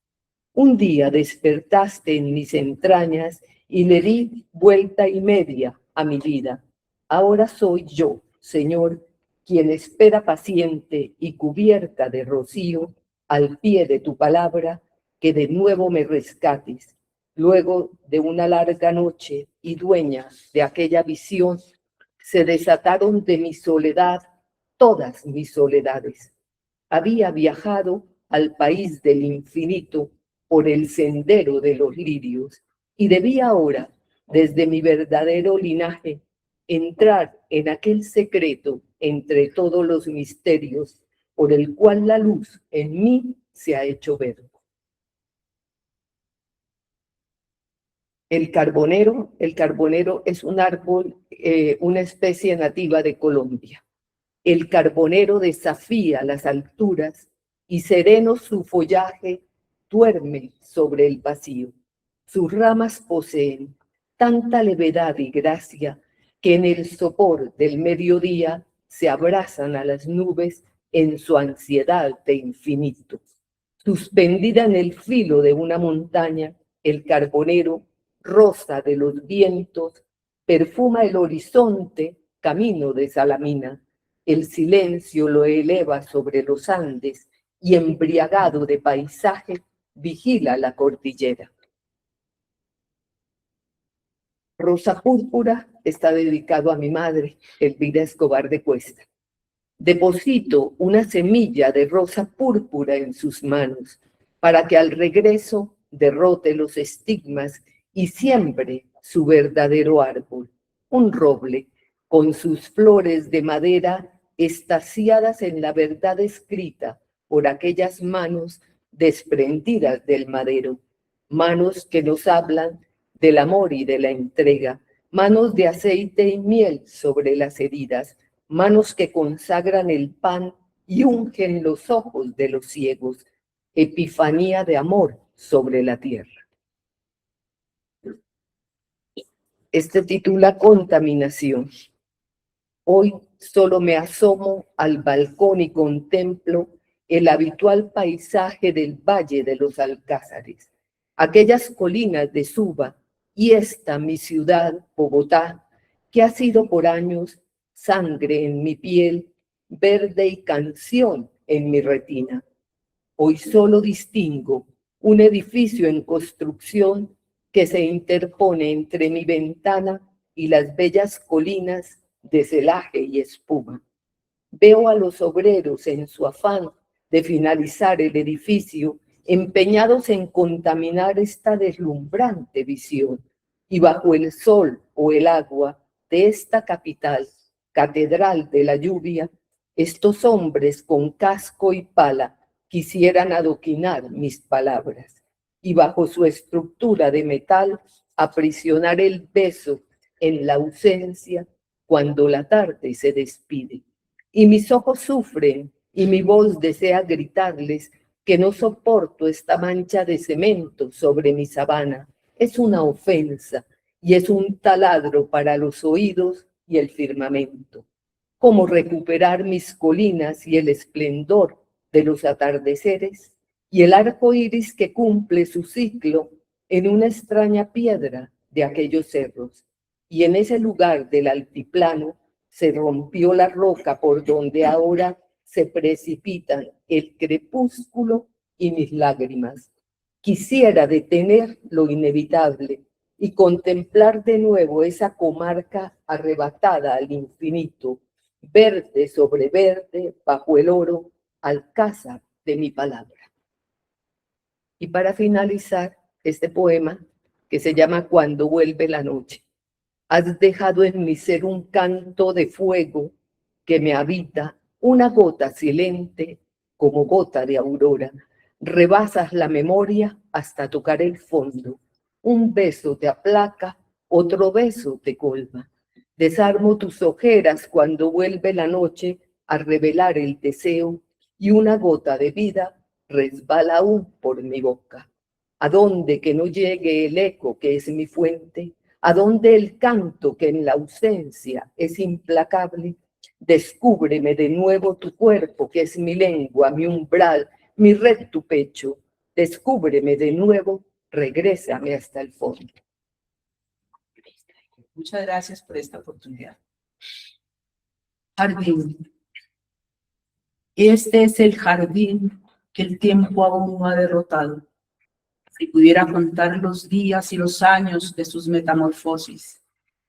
Un día despertaste en mis entrañas y le di vuelta y media a mi vida. Ahora soy yo, Señor, quien espera paciente y cubierta de rocío al pie de tu palabra, que de nuevo me rescates, luego de una larga noche y dueña de aquella visión, se desataron de mi soledad todas mis soledades. Había viajado al país del infinito por el sendero de los lirios y debía ahora, desde mi verdadero linaje, entrar en aquel secreto entre todos los misterios por el cual la luz en mí se ha hecho ver. El carbonero es un árbol, una especie nativa de Colombia. El carbonero desafía las alturas y sereno su follaje duerme sobre el vacío. Sus ramas poseen tanta levedad y gracia que en el sopor del mediodía se abrazan a las nubes en su ansiedad de infinito. Suspendida en el filo de una montaña, el carbonero, rosa de los vientos, perfuma el horizonte, camino de Salamina. El silencio lo eleva sobre los Andes y embriagado de paisaje vigila la cordillera. Rosa Púrpura está dedicado a mi madre, Elvira Escobar de Cuesta. Deposito una semilla de rosa púrpura en sus manos para que al regreso derrote los estigmas y siembre su verdadero árbol, un roble con sus flores de madera estaciadas en la verdad escrita por aquellas manos desprendidas del madero, manos que nos hablan del amor y de la entrega, manos de aceite y miel sobre las heridas, manos que consagran el pan y ungen los ojos de los ciegos, epifanía de amor sobre la tierra. Este titula Contaminación. Hoy solo me asomo al balcón y contemplo el habitual paisaje del Valle de los Alcázares, aquellas colinas de Suba y esta mi ciudad, Bogotá, que ha sido por años sangre en mi piel, verde y canción en mi retina. Hoy solo distingo un edificio en construcción que se interpone entre mi ventana y las bellas colinas de celaje y espuma. Veo a los obreros en su afán de finalizar el edificio, empeñados en contaminar esta deslumbrante visión, y bajo el sol o el agua de esta capital, catedral de la lluvia, estos hombres con casco y pala quisieran adoquinar mis palabras, y bajo su estructura de metal aprisionar el beso en la ausencia cuando la tarde se despide. Y mis ojos sufren y mi voz desea gritarles que no soporto esta mancha de cemento sobre mi sabana. Es una ofensa y es un taladro para los oídos y el firmamento. ¿Cómo recuperar mis colinas y el esplendor de los atardeceres y el arco iris que cumple su ciclo en una extraña piedra de aquellos cerros? Y en ese lugar del altiplano se rompió la roca por donde ahora se precipitan el crepúsculo y mis lágrimas. Quisiera detener lo inevitable y contemplar de nuevo esa comarca arrebatada al infinito, verde sobre verde, bajo el oro, alcázar de mi palabra. Y para finalizar este poema, que se llama Cuando vuelve la noche, has dejado en mi ser un canto de fuego que me habita, una gota silente como gota de aurora. Rebasas la memoria hasta tocar el fondo. Un beso te aplaca, otro beso te colma. Desarmo tus ojeras cuando vuelve la noche a revelar el deseo y una gota de vida resbala aún por mi boca. ¿A dónde que no llegue el eco que es mi fuente? ¿A dónde el canto que en la ausencia es implacable? Descúbreme de nuevo tu cuerpo que es mi lengua, mi umbral, mi red tu pecho. Descúbreme de nuevo, regrésame hasta el fondo. Muchas gracias por esta oportunidad. Jardín. Este es el jardín que el tiempo aún no ha derrotado. Si pudiera contar los días y los años de sus metamorfosis,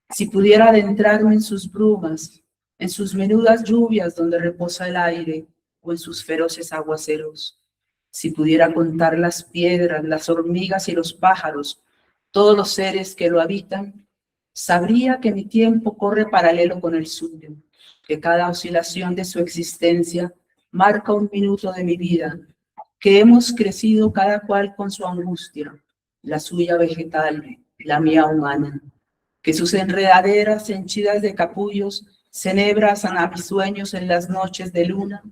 si pudiera adentrarme en sus brumas, en sus menudas lluvias donde reposa el aire o en sus feroces aguaceros, si pudiera contar las piedras, las hormigas y los pájaros, todos los seres que lo habitan, sabría que mi tiempo corre paralelo con el suyo, que cada oscilación de su existencia marca un minuto de mi vida, que hemos crecido cada cual con su angustia, la suya vegetal, la mía humana, que sus enredaderas henchidas de capullos se enhebrasan a mis sueños en las noches de luna,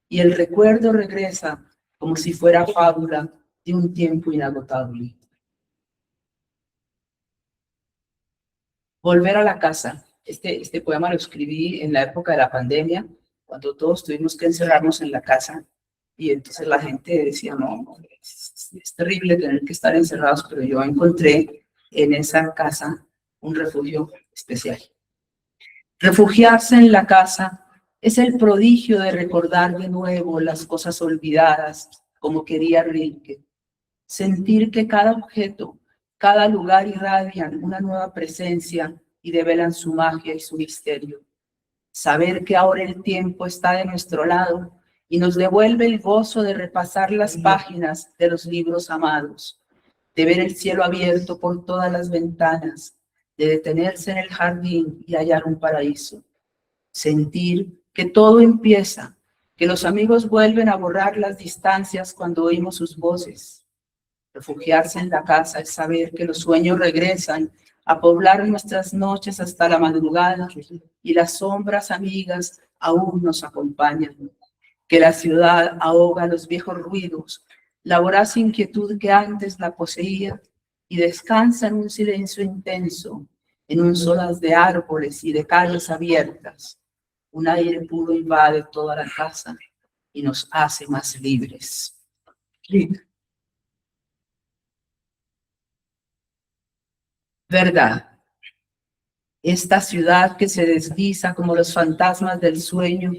y el recuerdo regresa como si fuera fábula de un tiempo inagotable. Volver a la casa. Este poema lo escribí en la época de la pandemia, cuando todos tuvimos que encerrarnos en la casa. Y entonces la gente decía, no, es terrible tener que estar encerrados, pero yo encontré en esa casa un refugio especial. Refugiarse en la casa es el prodigio de recordar de nuevo las cosas olvidadas, como quería Rilke. Sentir que cada objeto, cada lugar irradian una nueva presencia y develan su magia y su misterio. Saber que ahora el tiempo está de nuestro lado y nos devuelve el gozo de repasar las páginas de los libros amados, de ver el cielo abierto por todas las ventanas, de detenerse en el jardín y hallar un paraíso. Sentir que todo empieza, que los amigos vuelven a borrar las distancias cuando oímos sus voces. Refugiarse en la casa es saber que los sueños regresan a poblar nuestras noches hasta la madrugada y las sombras amigas aún nos acompañan. Que la ciudad ahoga los viejos ruidos, la voraz inquietud que antes la poseía y descansa en un silencio intenso, en un solas de árboles y de calles abiertas. Un aire puro invade toda la casa y nos hace más libres. Verdad. Esta ciudad que se desliza como los fantasmas del sueño,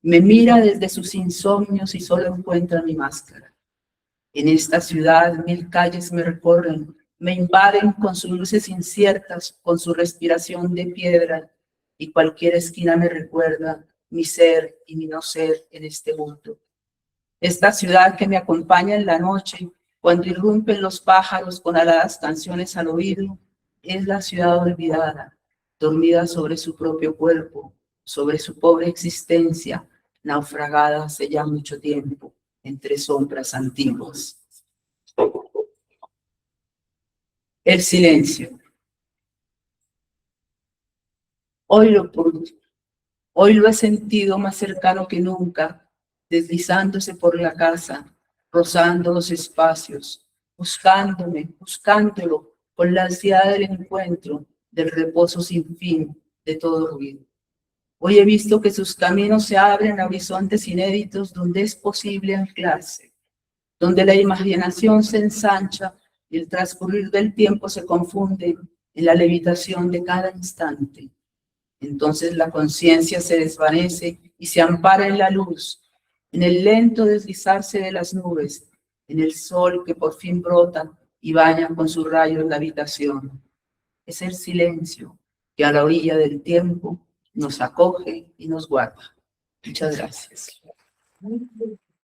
me mira desde sus insomnios y solo encuentra mi máscara. En esta ciudad 1000 calles me recorren Me invaden con sus luces inciertas, con su respiración de piedra, y cualquier esquina me recuerda mi ser y mi no ser en este mundo. Esta ciudad que me acompaña en la noche, cuando irrumpen los pájaros con aladas canciones al oído, es la ciudad olvidada, dormida sobre su propio cuerpo, sobre su pobre existencia, naufragada hace ya mucho tiempo, entre sombras antiguas. El silencio. Hoy lo he sentido más cercano que nunca, deslizándose por la casa, rozando los espacios, buscándolo, con la ansiedad del encuentro, del reposo sin fin, de todo ruido. Hoy he visto que sus caminos se abren a horizontes inéditos donde es posible anclarse, donde la imaginación se ensancha y el transcurrir del tiempo se confunde en la levitación de cada instante. Entonces la conciencia se desvanece y se ampara en la luz, en el lento deslizarse de las nubes, en el sol que por fin brota y baña con sus rayos la habitación. Es el silencio que a la orilla del tiempo nos acoge y nos guarda. Muchas gracias.